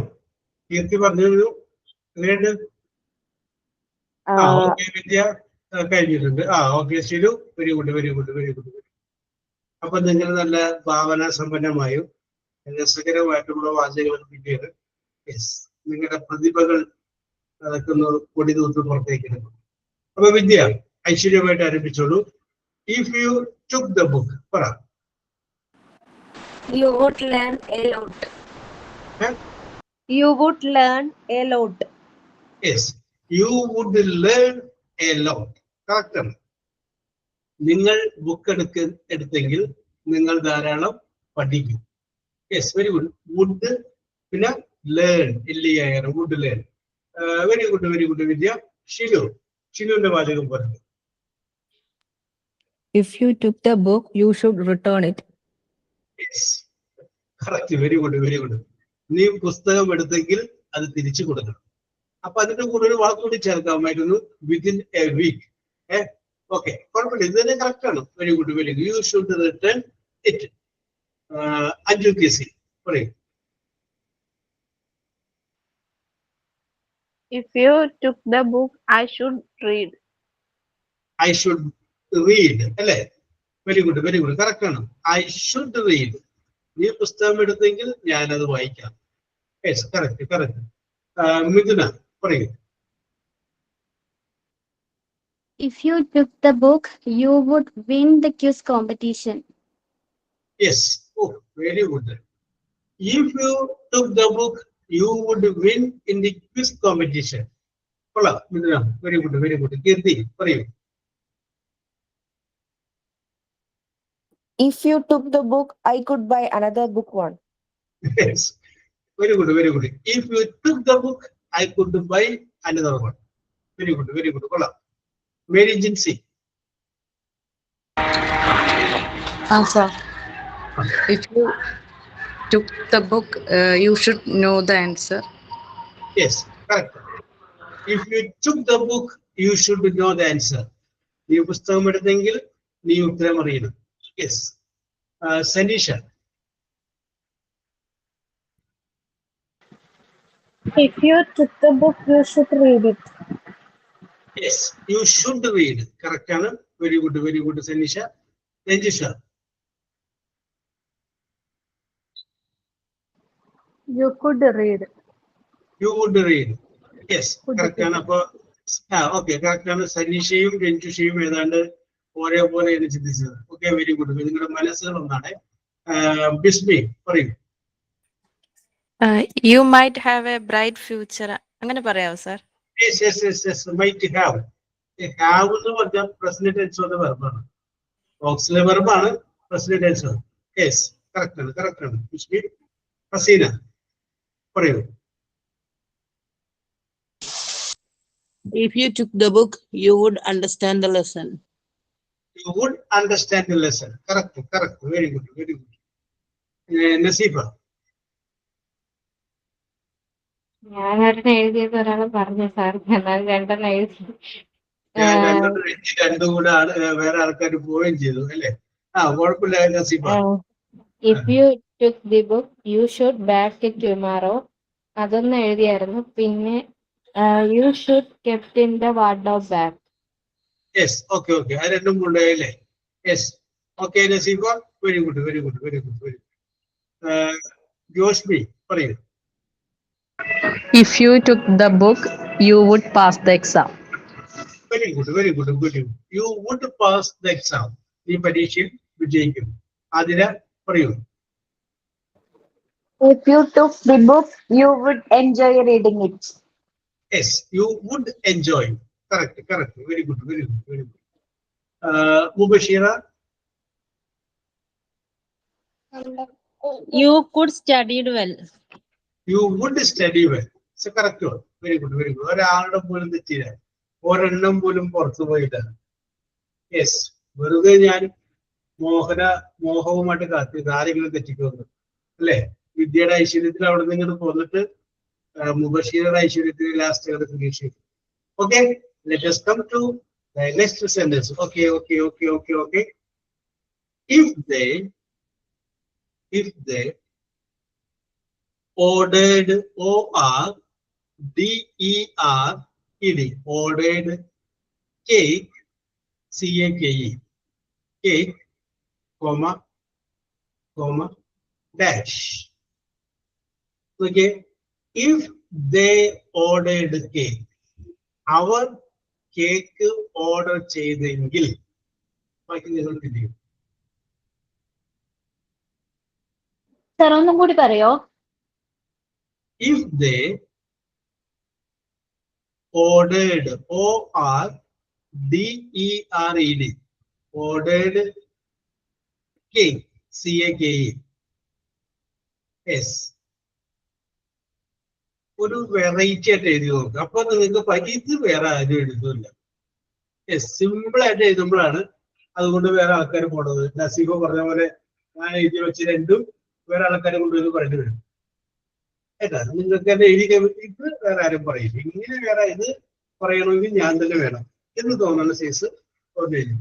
കീർത്തി പറഞ്ഞു എങ്ങനെയുണ്ട്? ഓക്കെ, വിദ്യ കഴിഞ്ഞിട്ടുണ്ട്. Okay, Shiru, very good, very good, very good. അപ്പൊ നിങ്ങൾ നല്ല ഭാവന സമ്പന്നമായും രസകരമായിട്ടുള്ള വാചകങ്ങൾ കിട്ടിയത്. യെസ്, നിങ്ങളുടെ പ്രതിഭകൾ അതൊക്കെ ഒന്ന് പൊടി തൂത്ത് പുറത്തേക്ക് എടുക്കും. അപ്പൊ വിദ്യ ഐശ്വര്യമായിട്ട് ആരംഭിച്ചോളൂ. If you took the book, പറ.
You would learn a lot.
You would learn a lot.
Yes, you would learn a lot. Correct ആണ്. നിങ്ങൾ ബുക്ക് എടുത്തെങ്കിൽ നിങ്ങൾ ധാരാളം പഠിക്കും. Yes, very good. വുഡ്, പിന്നെ learn, would learn. Very good, very good Vidya. ഷിലുവിന്റെ വാചകം പറഞ്ഞു.
If you took the book, you should return it.
Yes, correct, very good, very good. നീ പുസ്തകം എടുത്തെങ്കിൽ അത് തിരിച്ചു കൊടുക്കണം. അപ്പൊ അതിന്റെ കൂടെ ഒരു വാക്കുകൂടി ചേർക്കാമായിരുന്നു, വിത്തിൻ എ വീക്ക്. ഓക്കെ, കുഴപ്പമില്ല, ഇത് തന്നെ കറക്റ്റ് ആണ്. Very good, very good. You should return it. Anju K C പറയൂ.
If you took the book, I should read.
I should read, അല്ലേ? Very good, very good, correct ആണ്. I should read. നീ പുസ്തകം എടുത്തെങ്കിൽ ഞാനത് വായിക്കാം. Yes, correct, correct. മിഥുന പറയൂ.
If you took the book, you would win the quiz competition.
Yes, oh, very good. If you took the book, you would win in the quiz competition. കൊള്ളാം മിഥുന, very good, very good. കീർത്തി പറയൂ.
If you took the book, I could buy another book one.
Yes, very good, very good. If you took the book, I could buy another one. Very good, very good. കൊള്ളാം. Mary Jinsey.
Sir, if you took the book, you should know the answer.
Yes, correct. If you took the book, you should know the answer. നീ പുസ്തകം എടുത്തെങ്കിൽ നീ ഉത്തരം അറിയണം. Yes. Sanisha.
If you took the book, you should read it.
Yes, you should read. Correct ആണ്. Very good, Sanisha. Ranjisha.
You could read.
You would read. Yes, correct ആണ്. അപ്പൊ okay, correct ആണ്. സനീഷയും രഞ്ജുഷയും ഏതാണ്ട് ഒരേപോലെയാണ് ചിന്തിച്ചത്. Okay, very good. നിങ്ങളുടെ മനസ്സുകൾ ഒന്നാണ്. ബിസ്മി പറയൂ.
You might have a bright future. അങ്ങനെ പറയാവോ sir?
Yes. Might have. Have എന്ന് പറഞ്ഞാൽ പ്രസന്റ് ടെൻസ് ഓഫ് ദ വെർബാണ്. ഓക്സിലറി വെർബാണ്, പ്രസന്റ് ടെൻസ്. യെസ്, കറക്റ്റ് ആണ്. ബിസ്മി. ഹസീന പറയൂ.
If you took the book, you would understand the lesson.
You would understand the lesson. Correct. Very good. Nasifa.
ഞാൻ ഒരെണ്ണം എഴുതിയത് ഒരാള് പറഞ്ഞു സാർ, എന്നാൽ രണ്ടെണ്ണം എഴുതി.
രണ്ടും കൂടെ വേറെ ആൾക്കാർ പോവുകയും ചെയ്തു അല്ലേ? കുഴപ്പമില്ല Naseefa.
If you took the book, you should back it tomorrow. അതൊന്നും എഴുതിയായിരുന്നു. പിന്നെ you should kept in the wardrobe bag.
Yes, okay. അത് രണ്ടും കൊണ്ടുപോയല്ലേ? Yes, okay Naseefa. Very good. Joshmi പറയൂ.
If you took the book, you would pass the exam.
Very good. You would pass the exam. നീ പരീക്ഷയിൽ വിജയിക്കും. ആതിര പറയൂ.
If you took the book, you would enjoy reading it.
Yes, you would enjoy. Correct. Very good. Mubashira.
You could study well.
You would study well. It's a correct word. Very good. ഒരാളുടെ പോലും തെറ്റില്ല, ഒരെണ്ണം പോലും പുറത്തു പോയില്ല. Yes, വെറുതെ ഞാൻ മോഹവുമായിട്ട് കാത്തിരുന്നു ആരെങ്കിലും തെറ്റിക്കുന്നു അല്ലേ? വിദ്യയുടെ ഐശ്വര്യത്തിൽ അവിടെ നിന്ന് പോന്നിട്ട് മുബഷീറുടെ ഐശ്വര്യത്തിൽ ലാസ്റ്റ് അത് പ്രതീക്ഷിക്കും. Okay, let us come to the next sentence. Okay. If they ordered, ORDERED, ordered cake, CAKE, cake, comma, dash. Okay, if they ordered cake, അവർ കേക്ക് ഓർഡർ ചെയ്തെങ്കിൽ ബാക്കി നിങ്ങൾ തിരിയും.
Sir, ഒന്നും കൂടി പറയോ?
If they ordered, ORDERED, ordered cake, CAKE. Yes, ഒരു variety ആയിട്ട് എഴുതി നോക്കുക. അപ്പൊ നിങ്ങൾക്ക് ഇത് വേറെ ആരും എഴുതില്ല. യെസ്, സിമ്പിൾ ആയിട്ട് എഴുതുമ്പോഴാണ് അതുകൊണ്ട് വേറെ ആൾക്കാർ പോണത്. നസീബ പറഞ്ഞ പോലെ ഞാൻ എഴുതി വെച്ച് രണ്ടും വേറെ ആൾക്കാരെ കൊണ്ടുവന്ന് പറയേണ്ടി വരും. ഏട്ടാ, നിങ്ങൾക്ക് തന്നെ എഴുതി ഇത് വേറെ ആരും പറയില്ല. ഇങ്ങനെ വേറെ ഇത് പറയണമെങ്കിൽ ഞാൻ തന്നെ വേണം എന്ന് തോന്നുന്ന സൈസ് ഒന്ന് എഴുതി.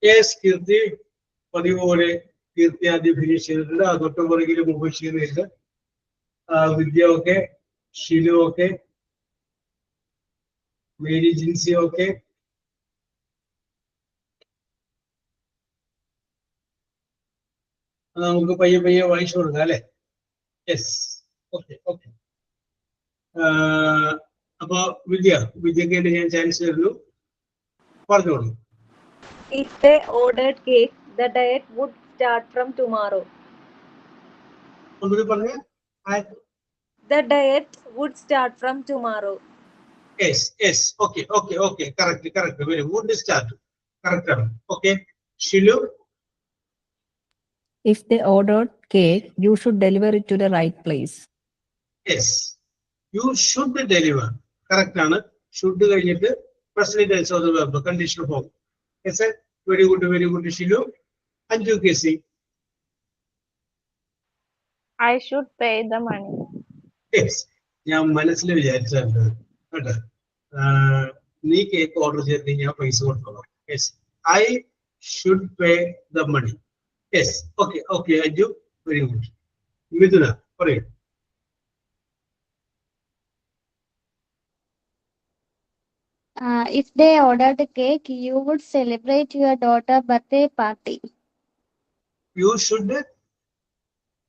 യെസ് കീർത്തി പതിവ് പോലെ കീർത്തി ആദ്യം ഫിനിഷ് ചെയ്തിട്ടുണ്ട്. ആ തൊട്ട് പുറകിൽ മുബഷീറുണ്ട്. Vidya okay, Shilu okay, Mary Jincy okay. നമുക്ക് പയ്യെ പയ്യെ വായിച്ചു കൊടുക്കാം അല്ലെ? Yes, okay okay. അപ്പൊ വിദ്യക്ക് വേണ്ടി ഞാൻ ചാൻസ് തരുന്നു, പറഞ്ഞോളൂ.
If they ordered cake, the diet would start from tomorrow.
ഒന്നുകൂടി പറഞ്ഞേ.
The diet would start from tomorrow.
Yes yes, okay okay okay, correct correct, very good start, correct ആണ്. Okay Shilu.
If they ordered cake, you should deliver it to the right place.
Yes, you should deliver, correct ആണ്. Should കഴിഞ്ഞിട്ട് present tense of the verb, conditional form. Yes, very good Shilu. Anju KC.
I should pay the money.
Yes, ഞാൻ മനസ്സിൽ വിചാരിച്ചിട്ടുണ്ട് കേട്ടോ. നീ cake order ചെയ്തിട്ട് ഞാൻ പൈസ കൊടുത്തോളാം. Yes, I should pay the money. Yes, okay okay Anju, very good. Mithuna പറയൂ.
If they ordered cake, you would celebrate your daughter's birthday party.
You should.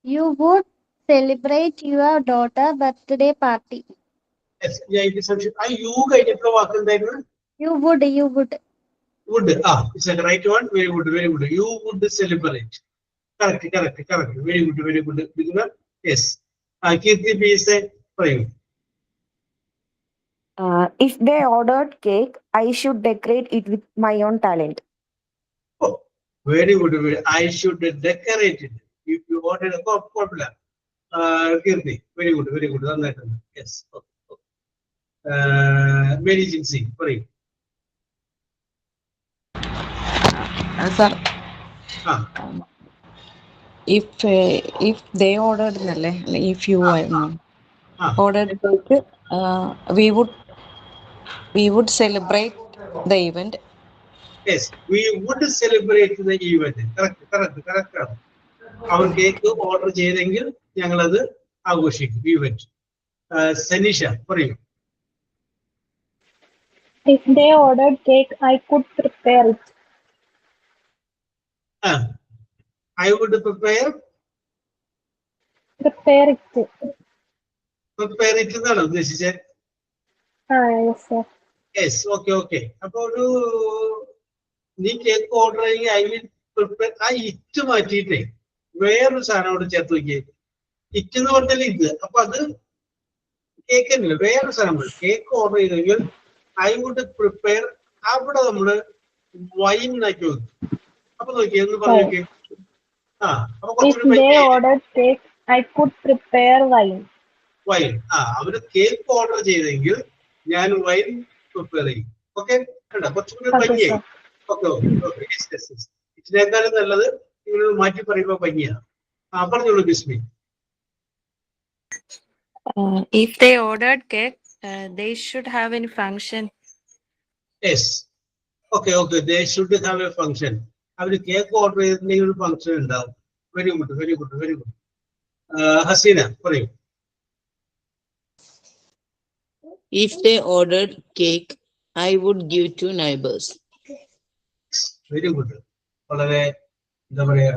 You would celebrate your daughter's birthday party.
Yes, ഞാൻ ഇത് സംശയം. ആ U കഴിഞ്ഞിട്ടുള്ള വാക്ക് എന്തായിരുന്നു?
You would.
Would. ആ, it's a right one. Very good. You would celebrate. Correct. Very good Mithuna. Yes, Keerthi please പറയൂ.
If they ordered cake, I should decorate it with my own talent.
Very good. I should decorate it. If you order കുഴപ്പമില്ല. കീർത്തി very good, നന്നായിട്ടുണ്ട്. Yes, Mary Jincy പറയൂ.
Sir,
ആ,
if they ordered എന്നല്ലേ, if you ordered cake, we would celebrate the event.
Yes, we would celebrate the event. Correct ആണ്. അവർ cake order ചെയ്തെങ്കിൽ ഞങ്ങളത് ആഘോഷിക്കും, ഈവന്റ്. സനീഷ പറയൂ.
If they ordered cake, I could prepare it.
I would prepare it എന്നാണ് ഉദ്ദേശിച്ചത്.
Yes, sir.
Yes, okay. അപ്പൊ ഒരു നീ കേക്ക് ഓർഡർ ചെയ്യെങ്കിൽ ഐ വിൽ പ്രിപ്പയർ. ആ ഇറ്റ് മാറ്റിയിട്ടേ വേറൊരു സാധനം അവിടെ ചേർത്ത് നോക്കിയേ. ഇറ്റ് എന്ന് പറഞ്ഞാൽ ഇത്. അപ്പൊ അത് കേക്ക് തന്നെയല്ല, വേറൊരു സാധനം. കേക്ക് ഓർഡർ ചെയ്തെങ്കിൽ ഐ വുഡ് പ്രിപ്പയർ, അവിടെ നമ്മള് വൈൻ ആക്കി വെക്കും. അപ്പൊ നോക്കിയേ, എന്ന് പറഞ്ഞു നോക്കിയേ. അപ്പൊ
If they ordered cake, I could prepare wine.
Wine. അവര് കേക്ക് ഓർഡർ ചെയ്തെങ്കിൽ ഞാൻ വൈൻ പ്രിപ്പയർ ചെയ്യും. ഓക്കെ, കുറച്ചുകൂടി ഭംഗിയായി. ഓക്കെ. ഇതിനേക്കാളും നല്ലത് നിങ്ങൾ മാറ്റി പറയുമ്പോ ഭംഗിയാണ്. പറഞ്ഞോളൂ ബിസ്മി.
If they ordered cake, they should have any function.
Yes, okay. They should have A function. അവര് കേക്ക് ഓർഡർ ചെയ്തിട്ടുണ്ടെങ്കിൽ ഒരു ഫംഗ്ഷൻ ഉണ്ടാവും. Very good. ഹസീന പറയൂ.
If they ordered cake, I would give to neighbors.
Very good. വളരെ എന്താ പറയാ,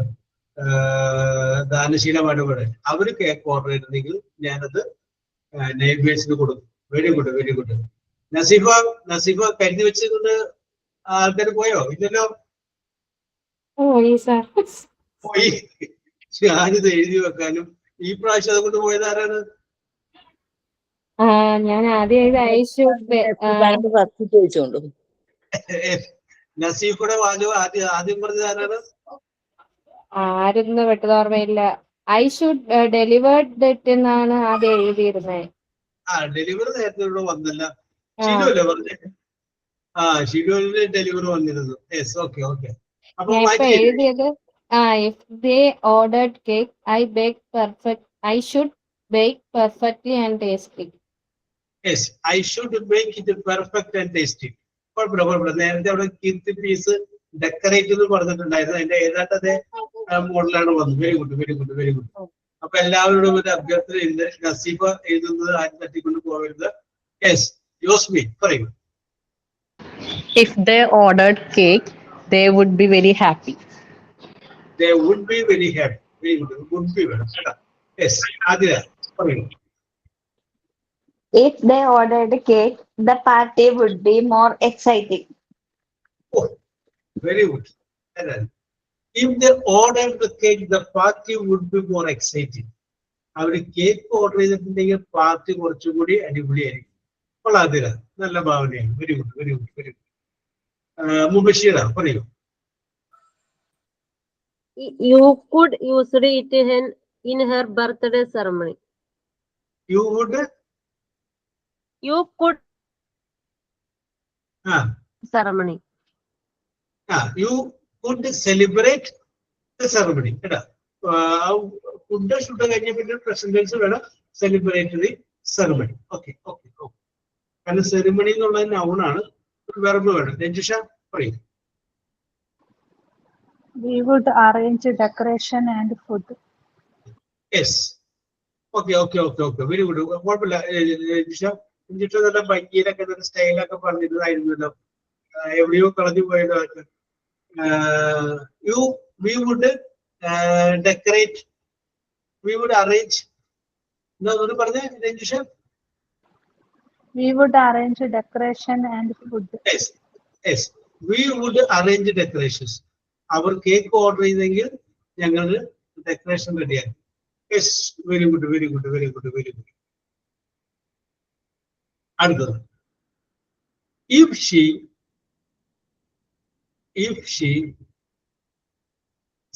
ദാനശീലമായിട്ട് പറയാം. അവര് കേക്ക് ഓർഡർ ചെയ്തിട്ടുണ്ടെങ്കിൽ ഞാനത് നെയ്ബേഴ്സിന് കൊടുക്കും. Very good. നസീഫ കരുതി വെച്ചുകൊണ്ട് ആൾക്കാർ പോയോ? ഇല്ലല്ലോ. പോയി. ഞാനിത് എഴുതി വെക്കാനും ഈ പ്രാവശ്യം അതുകൊണ്ട് പോയത് ആരാണ്?
ഞാൻ ആദ്യം ഐ ഷുഡ്
ചോദിച്ചോണ്ടു.
നസീഫയുടെ വാചകം ആദ്യം പറഞ്ഞത് ആരാണ്?
ആരെന്ന് പെട്ടത് ഓർമ്മയില്ല. ഐ ഷുഡ് ഡെലിവേർഡ് ഇറ്റ് എന്നാണ് ആദ്യം എഴുതിയിരുന്നത്.
ഡെലിവറി നേരത്തെ ഇവിടെ വന്നില്ല. ഷിനു അല്ലേ പറഞ്ഞേ? ഷിനുവിന് ഡെലിവറി വന്നിരുന്നു. Yes, okay. അപ്പൊ
ഞാൻ ഇപ്പൊ എഴുതിയത് if they ordered cake, I should bake perfectly and tasty.
Yes, I should make it perfect and tasty. കുഴപ്പമില്ല. നേരത്തെ അവിടെ കീർത്തി പീസ് ഡെക്കറേറ്റ് എന്ന് പറഞ്ഞിട്ടുണ്ടായിരുന്നു. അതിന്റെ ഏതാണ്ടത് മോഡലാണ് വന്നത്. Very good, very good, very good. അപ്പൊ എല്ലാവരോടും ഒരു അഭ്യർത്ഥന എഴുതി നസീബ എഴുതുന്നത് ആരും തട്ടിക്കൊണ്ട് പോകരുത്. യെസ്, യോസ്മി പറയൂ.
If they ordered cake, they would be very happy.
They would be very happy. Very good. Would be വേണം കേട്ടോ. യെസ്, ആതിര പറയൂ.
If they ordered cake, the party would be more exciting.
Oh, very good. If they ordered the cake, the party would be more exciting. അവർ cake order ചെയ്തിട്ടുണ്ടെങ്കിൽ party കുറച്ചുകൂടി അടിപൊളിയായിരിക്കും. അപ്പോൾ ആതിര നല്ല ഭാവനയാണ്. Very good, very good, very good. Mubashira പറയൂ.
You could use it in her birthday ceremony.
You would
You could
Ceremony.
You could celebrate the ceremony. കേട്ടോ. Food shoot കഴിഞ്ഞ പിന്നെ പ്രസന്റൻസ് വേണം celebrate the ceremony. Okay okay okay. കാരണം ceremony എന്നുള്ളത് നൗണാണ്, verb വേണം. രഞ്ജിഷ പറയും.
We would arrange decoration and food.
Yes, okay okay okay okay, very good. കുഴപ്പമില്ല രഞ്ജിഷ. രഞ്ജിഷ നല്ല ഭംഗിയിലൊക്കെ നല്ല സ്റ്റൈലൊക്കെ പറഞ്ഞിരുന്നായിരുന്നല്ലോ, എവിടെയോ കളഞ്ഞു പോയതോ. We would decorate, we would arrange. എന്താ പറഞ്ഞേ Ranjisha?
We would arrange decoration and food.
Yes, yes. We would arrange decorations. അവർ cake order ചെയ്തെങ്കിൽ ഞങ്ങൾ ഡെക്കറേഷൻ റെഡിയാക്കി. Yes, very good, very good, very good, very good. അടുത്തത്. If she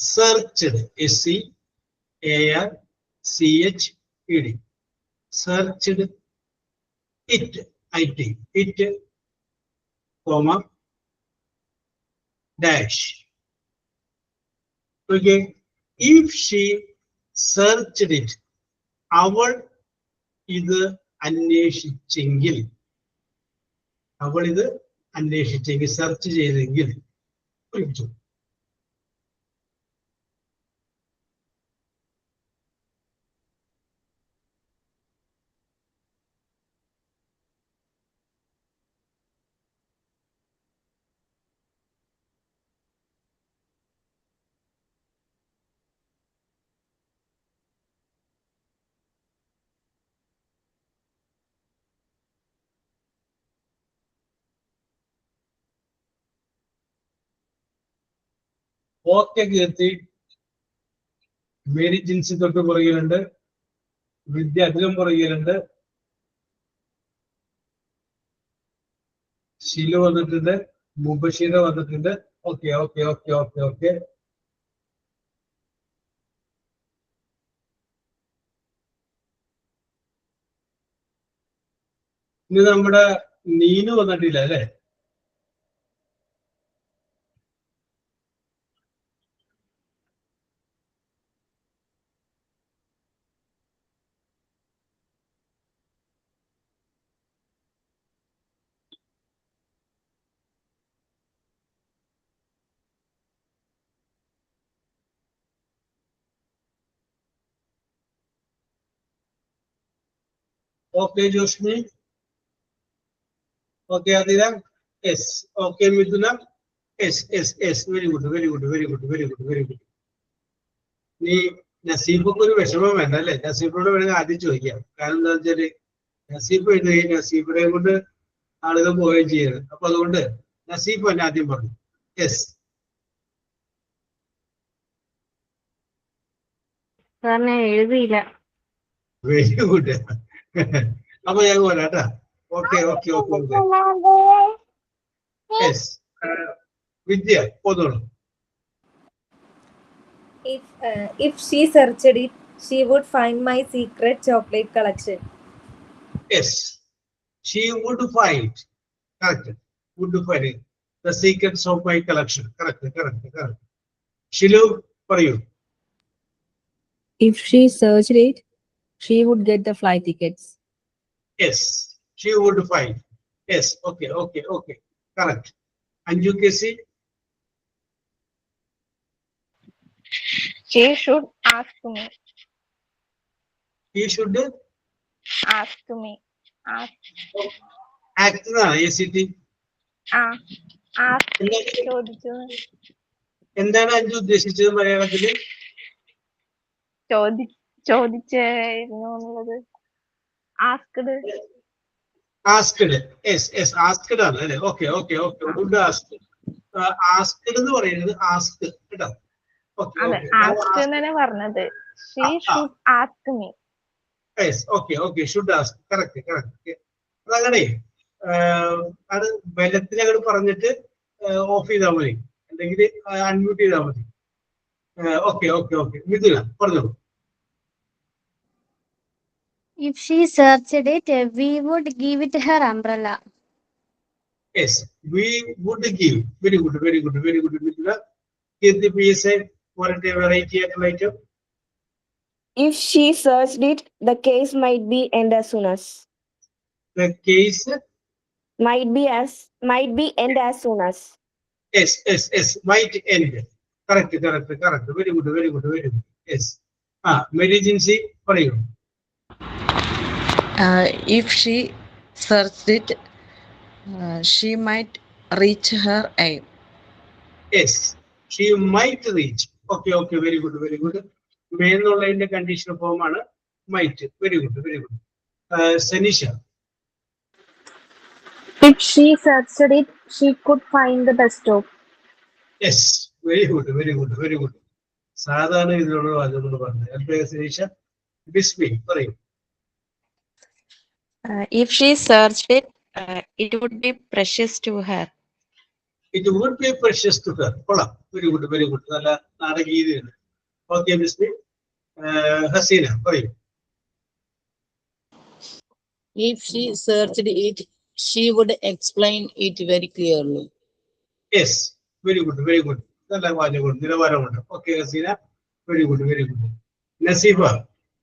searched, SEARCHED, searched it, comma, dash. Okay. If she searched it, അവൾ ഇത് അന്വേഷിച്ചെങ്കിൽ, search ചെയ്തെങ്കിൽ. Okay Keerthi. Mary Jincy തൊട്ട് പുറകിലുണ്ട്, വിദ്യ അധികം പുറകിലുണ്ട്, ഷിലു വന്നിട്ടുണ്ട്, മുബഷീറ വന്നിട്ടുണ്ട്. Okay okay okay okay okay. ഇനി നമ്മുടെ നീനു വന്നിട്ടില്ല അല്ലേ? Okay Joshmi. Okay Athira. Yes. Okay Mithuna. Yes yes yes, very good, very good, very good, very good, very good. നീ നസീബൊക്കെ ഒരു വിഷമം വേണ്ട അല്ലേ? നസീബിനോട് വേണമെങ്കിൽ ആദ്യം ചോദിക്കാം. കാരണം എന്താ വെച്ചാല് നസീബ് എഴുതുകയും നസീബിനെ കൊണ്ട് ആളുകൾ പോവുകയും ചെയ്യരുത്. അപ്പൊ അതുകൊണ്ട് നസീബ് തന്നെ ആദ്യം പറഞ്ഞു. യെസ്.
സാറിനെ എഴുതിയില്ല.
Very good. അപ്പൊ ഞാൻ പോരാ കേട്ടാ. Okay okay okay okay. Yes. Vidya പോന്നോളൂ.
If she searched it, she would find my secret chocolate collection.
Yes, she would find. Correct. Would find it. The secrets of my collection. Correct. Correct. Correct. Shilu, for you.
If she searched it, she would get the flight tickets.
Yes, she would find. Yes. Okay. Okay. Okay. Correct. Anju Kesi.
He should ask me.
He should
Ask me. Ask.
act എന്നാണ് ACT.
Ask. ചോദിച്ചു.
എന്താണ് അഞ്ചു ഉദ്ദേശിച്ചത് മലയാളത്തില്?
ചോദിച്ചായിരുന്നു എന്നുള്ളത്. Asked.
Asked. Yes asked ആണ് അല്ലേ? Okay okay okay. Would ask. Asked എന്ന് പറയുന്നത് ആസ്ക് കേട്ടോ.
അതെ, ആസ്ക് എന്നാണ് പറഞ്ഞത്. She should ask me.
Yes okay okay. Should ask. Correct correct. അതങ്ങനെ അത് ബലത്തിൽ അങ്ങോട്ട് പറഞ്ഞിട്ട് ഓഫ് ചെയ്താൽ മതി, അല്ലെങ്കിൽ അൺമ്യൂട്ട് ചെയ്താൽ മതി. Okay okay okay. മിഥുന പറഞ്ഞോളൂ.
If she searched it, we would give it her umbrella.
Yes, we would give. Very good, very good, very good. Mithuna, give the PSA for a variety item.
If she searched it, the case might be end as soon as.
The case
Might be end as soon as.
yes, might end. Correct, correct, correct. Very good, very good, very good. Yes. Emergency for you.
If she searched it, she might reach her aim.
Yes, she might reach. Okay, okay, very good, very good. May ennullതിന്റെ conditional form ആണ് might. Very good, very good. Sanisha.
If she searched it, she could find the bus stop.
Yes, very good, very good, very good. സാധാരണ ഇതിലുള്ള വാചകങ്ങൾ പറഞ്ഞു. Sanisha, Bismi, പറയൂ.
If she searched it, it would be precious to her.
It would be precious to her. കൊള്ളാം. Very good, very good. നല്ല നാടകീയതയാണ്. Okay, Bismi. Hasina, പറയൂ.
If she searched it, she would explain it very clearly.
Yes, very good, very good. നല്ല വാചകമുണ്ട്, നിലവാരമുണ്ട്. Okay, Hasina. Very good, very good. Nasifa,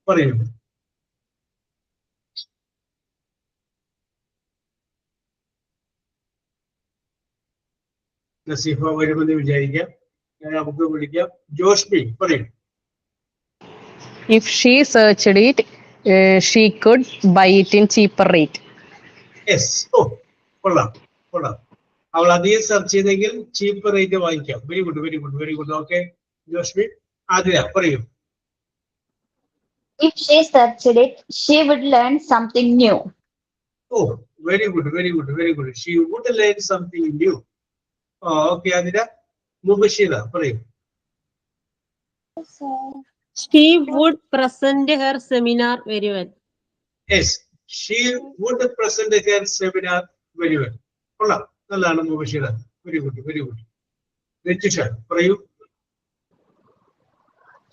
പറയൂ. നസീഫ വരുമെന്ന് വിചാരിക്കാം. നമുക്ക് വിളിക്കാം. ജോഷ്മി പറയൂ.
If she searched it, she could buy it in cheaper rate.
Yes. ഓ കൊള്ളാം കൊള്ളാം. അവൾ അധികം സെർച്ച് ചെയ്തെങ്കിൽ ചീപ്പ് റേറ്റ് വാങ്ങിക്കാം. Very good, very good, very good. Okay Joshmi. Athira പറയൂ.
If she searched it, she would learn something new.
ഓ very good, very good, very good. She would learn something new. Okay Athira. Mubashira പറയൂ.
She would present her seminar very well.
Yes, she would present her seminar very well. കൊള്ളാം, നല്ലതാണ് Mubashira. Very good, very good. Rajisha പറയൂ.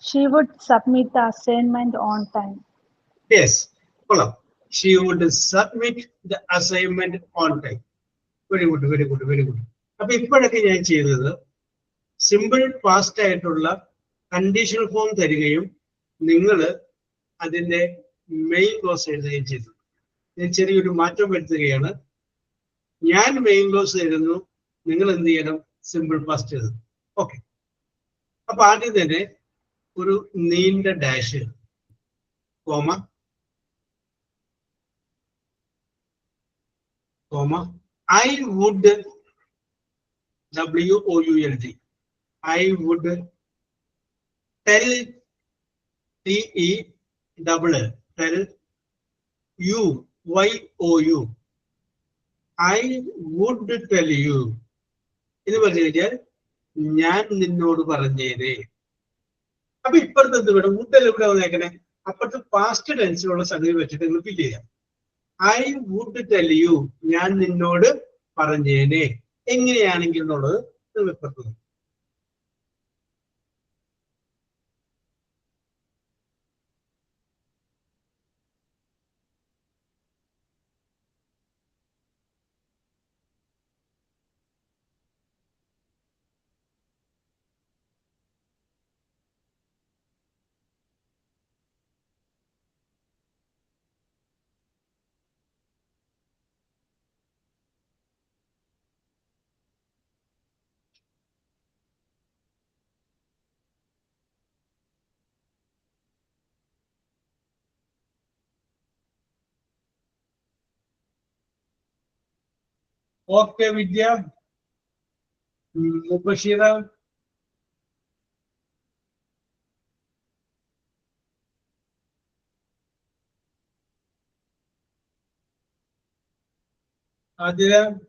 She would submit the assignment on time.
Yes, കൊള്ളാം. She would submit the assignment on time. Very good, very good, very good. അപ്പൊ ഇപ്പോഴൊക്കെ ഞാൻ ചെയ്തത് simple past ആയിട്ടുള്ള conditional form തരികയും നിങ്ങൾ അതിന്റെ മെയിൻ ക്ലോസ് എഴുതുകയും ചെയ്തു. ഞാൻ ചെറിയൊരു മാറ്റം വരുത്തുകയാണ്. ഞാൻ മെയിൻ ക്ലോസ് എഴുതുന്നു, നിങ്ങൾ എന്ത് ചെയ്യണം? സിമ്പിൾ പാസ്റ്റ് എഴുതും. ഓക്കെ. അപ്പൊ ആദ്യം തന്നെ ഒരു നീണ്ട dash, comma, comma. I would, WOULD, I would tell, TELL, tell you, YOU, I would tell you. ഇത് പറഞ്ഞു കഴിഞ്ഞാൽ ഞാൻ നിന്നോട് പറഞ്ഞേരെ. അപ്പൊ ഇപ്പുറത്ത് എന്ത് വേണം? വുഡ് ഇവിടെ വന്നേക്കണേ. അപ്പുറത്ത് പാസ്റ്റ് ടെൻസിലുള്ള സംഗതി വെച്ചിട്ട് റിപ്പീറ്റ് ചെയ്യാം. I would tell you, ഞാൻ നിന്നോട് പറഞ്ഞേനെ. എങ്ങനെയാണെങ്കിൽ എന്നുള്ളത് ഇപ്പുറത്ത്. Okay, Vidya. Mubashira. Adira.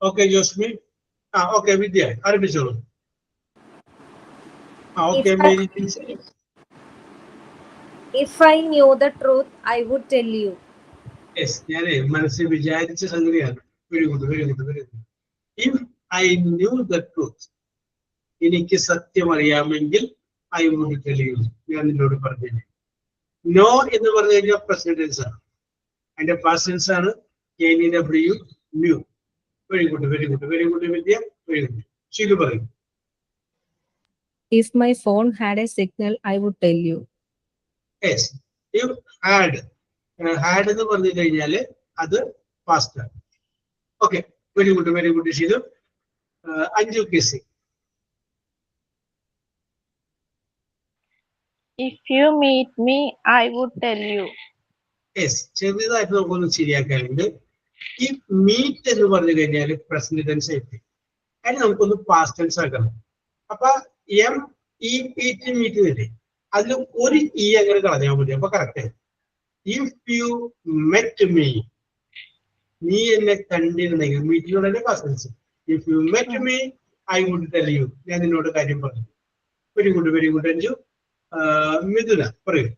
Okay, Josmi. Okay, Vidya. Arbicholo. Okay, Mary.
If I knew the truth, I would tell you.
Yes, മനസ്സിൽ വിചാരിച്ച സംഗതിയാണ്. Very good, very good, very good. If I knew the truth, എനിക്ക് സത്യം അറിയാമെങ്കിൽ I would tell you. ഞാൻ നിന്നോട് പറഞ്ഞു. No എന്ന് പറഞ്ഞു കഴിഞ്ഞാൽ present tense ആണ്. അതിന്റെ past tense ആണ് KNEW, knew. Very good, very good, very good, Vidya. Very good. Shilu പറയും.
If my phone had a signal, I would tell you.
Yes, if had എന്ന് പറഞ്ഞു കഴിഞ്ഞാല് അത് past ആണ്. Okay, very good, Shilu. Anju Kisi.
If you meet me, I would tell you.
Yes, ചെറുതായിട്ട് നമുക്കൊന്ന് ശരിയാക്കാനുണ്ട്. ഈ meet എന്ന് പറഞ്ഞു കഴിഞ്ഞാൽ പ്രസന്റ് ടെൻസ് ആയിട്ട് അതിന് നമുക്കൊന്ന് പാസ്റ്റ് ടെൻസ് ആക്കണം. അപ്പൊ MEET മീറ്റ് തന്നെ അതിൽ ഒരു അങ്ങനെ കളഞ്ഞാൽ മതി. അപ്പൊ correct. If you met me, നീ എന്നെ കണ്ടിരുന്നെങ്കിൽ, മീറ്റിലൂടെ past tense. If you met me I would tell you, ഞാൻ നിന്നോട് കാര്യം പറഞ്ഞു. Very good Anju. മിഥുന പറയൂ.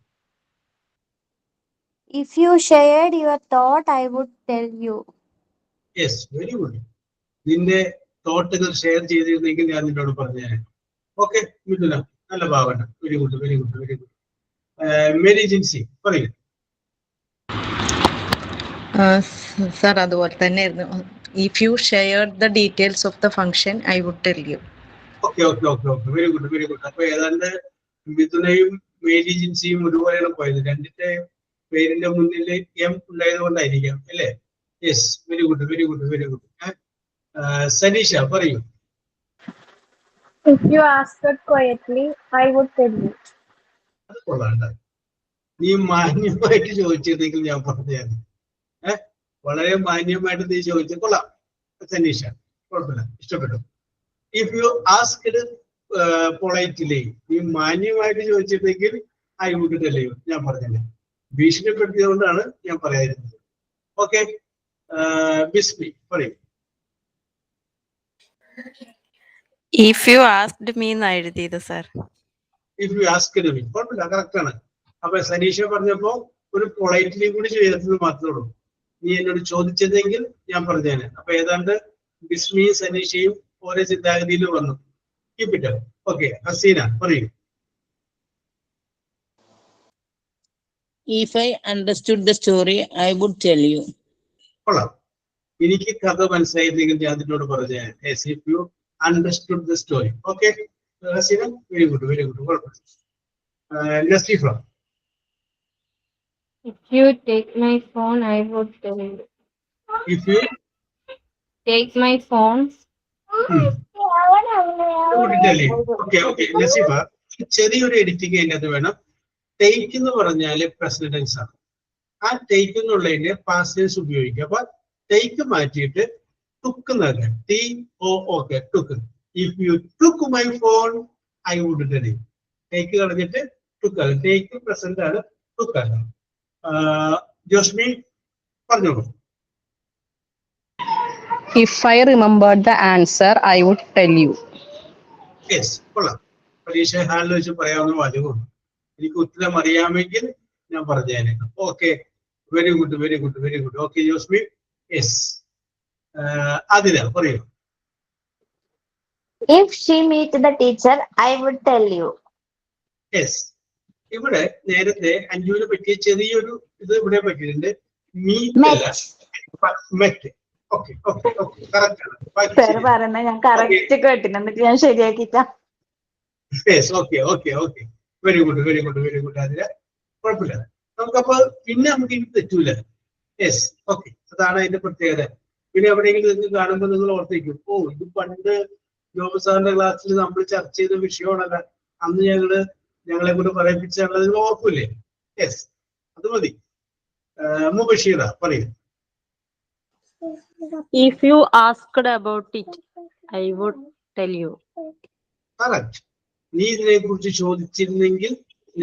If you shared your thought, I would tell you.
Yes, very good. നിന്റെ തോട്ടുകൾ ഷെയർ ചെയ്തിരുന്നെങ്കിൽ ഞാൻ നിന്നോട് പറഞ്ഞു. ഓക്കെ മിഥുന, നല്ല ഭാവന. Very good. മേരി ജിൻസി പറയൂ.
സർ അതുപോലെ തന്നെയായിരുന്നു. If you shared the details of the function I would tell you.
Okay. Very good. അപ്പൊ ഏതാണ്ട് മിഥുനയും മേരി ജിൻസിയും ഒരുപോലെയാണ് പോയത്. രണ്ടിന്റെ പേരിന്റെ മുന്നിൽ എം ഉണ്ടായത് കൊണ്ടായിരിക്കാം അല്ലേ? Yes, very good. സനീഷ പറയൂ.
If you asked quietly, I would tell you.
അത് കൊള്ളാണ്ട. നീ മാന്യമായിട്ട് ചോദിച്ചിരുന്നെങ്കിൽ ഞാൻ പറഞ്ഞായിരുന്നു. വളരെ മാന്യമായിട്ട് നീ ചോദിച്ചു. കൊള്ളാം സനീഷ, കുഴപ്പമില്ല, ഇഷ്ടപ്പെട്ടു. ഇഫ് യു ആസ്ക്ഡ് പൊളൈറ്റ്ലി, നീ മാന്യമായിട്ട് ചോദിച്ചിരുന്നെങ്കിൽ ഐ വുഡ് ടെൽ യു, ഞാൻ പറഞ്ഞില്ല. ഭീഷണിപ്പെടുത്തിയതുകൊണ്ടാണ് ഞാൻ പറയാതിരുന്നത്. ഓക്കെ, ബിസ്മി പറയും.
ഇഫ് യു ആസ്ക്ഡ് മീ എന്ന് എഴുതിയത് sir.
If you asked me, കുഴപ്പമില്ല, കറക്റ്റ് ആണ്. അപ്പൊ സനീഷ പറഞ്ഞപ്പോ ഒരു പൊളൈറ്റ്ലി കൂടി ചെയ്തത് മാത്രമേ ഉള്ളൂ. നീ എന്നോട് ചോദിച്ചതെങ്കിൽ ഞാൻ പറഞ്ഞേനെ. അപ്പൊ ഏതാണ്ട് ബിസ്മിയും സനീഷയും ഓരോ ചിന്താഗതിയിൽ വന്നു. Keep it. ഓക്കെ, ഹസീന പറയൂ.
If I understood the story, I would tell you.
കൊള്ളാം. എനിക്ക് കഥ മനസ്സിലായിരുന്നെങ്കിൽ ഞാൻ നിന്നോട് പറഞ്ഞേനെ. Yes, if you understood the story. Okay, Haseena, very good. കുഴപ്പമില്ല. Naseefa.
If you take my phone, I would tell you.
If you
Take my phone.
Okay Naseefa, ചെറിയൊരു editing അതിനകത്ത് വേണം. ടേക്ക് എന്ന് പറഞ്ഞാല് പ്രസന്റ് ടെൻസ് ആണ്. ആ ടേക്ക് എന്നുള്ളതിന്റെ പാസ്റ്റ് ടെൻസ് ഉപയോഗിക്കുക. അപ്പൊ ടേക്ക് മാറ്റിയിട്ട് ടുക്ക് എന്നാക്കുക. TOOK, took. If you took my phone, I would tell you. Take കളഞ്ഞിട്ട് took ആണ്. Take present ആണ്, took ആണ്. ജോസ്മി പറഞ്ഞോളൂ.
If I remembered the answer, I would tell you.
Yes, കൊള്ളാം. പരീക്ഷ ഹാളിൽ വെച്ച് പറയാവുന്ന വാചകമാണ്. എനിക്ക് ഉത്തരം അറിയാമെങ്കിൽ ഞാൻ പറഞ്ഞേനെ. Okay, very good, very good, very good. Okay Josmi. Yes, Athira പറയൂ.
If she meet the teacher, I would tell you.
Yes, ഇവിടെ നേരത്തെ അഞ്ജുവിനെ പറ്റിയ ചെറിയൊരു ഇത് ഇവിടെ പറ്റിയിട്ടുണ്ട്. മീറ്റ് അല്ല, met. Okay okay okay, correct ആണ്.
പറഞ്ഞ ഞാൻ കറക്റ്റ് കേട്ടിന്, എന്നിട്ട് ഞാൻ ശരിയാക്കിട്ടാ.
Yes, okay okay okay, very good, very good, very good. അതില് കുഴപ്പമില്ല. നമുക്കപ്പോ പിന്നെ നമുക്ക് ഇനി തെറ്റൂല. യെസ്, ഓക്കെ, അതാണ് അതിന്റെ പ്രത്യേകത. പിന്നെ എവിടെയെങ്കിലും നിങ്ങൾക്ക് കാണുമ്പോൾ നിങ്ങൾ ഓർത്തിരിക്കും, ഓ ഇത് പണ്ട് ജോബ് സാറിന്റെ ക്ലാസ്സിൽ നമ്മൾ ചർച്ച ചെയ്ത വിഷയമാണല്ല, അന്ന് ഞങ്ങളെ കൊണ്ട് പറയിപ്പിച്ചുള്ളത് നിങ്ങൾ ഓർക്കൂലേ? യെസ്, അത് മതി. മുബഷീറ പറയൂ.
If you asked about it, I would tell you.
Correct. നീ ഇതിനെ കുറിച്ച് ചോദിച്ചിരുന്നെങ്കിൽ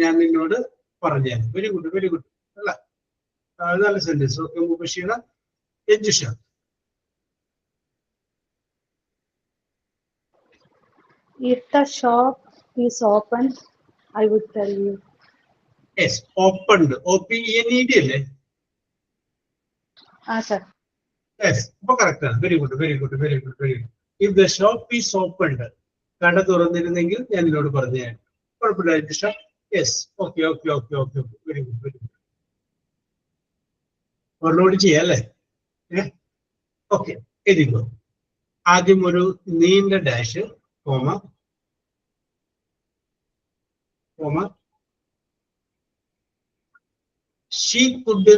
ഞാൻ നിന്നോട് പറഞ്ഞാൽ. Very good, very good. അല്ല, നല്ല sentence. Okay Mubashira. Yajusha.
If the shop is open, I would tell you.
Yes, opened. OPENED അല്ലേ?
Sir.
യെസ്, അപ്പൊ കറക്റ്റ് ആണ്. Very good, very good, very good, very good. If the shop is opened, കട തുറന്നിരുന്നെങ്കിൽ ഞാൻ നിന്നോട് പറഞ്ഞു. കുഴപ്പമില്ല Yajusha. Yes, okay okay okay okay okay, very good, very good. Overload ചെയ്യാം അല്ലേ? ഓക്കെ, എഴുതിക്കോ. ആദ്യം ഒരു നീണ്ട dash, comma, comma. She could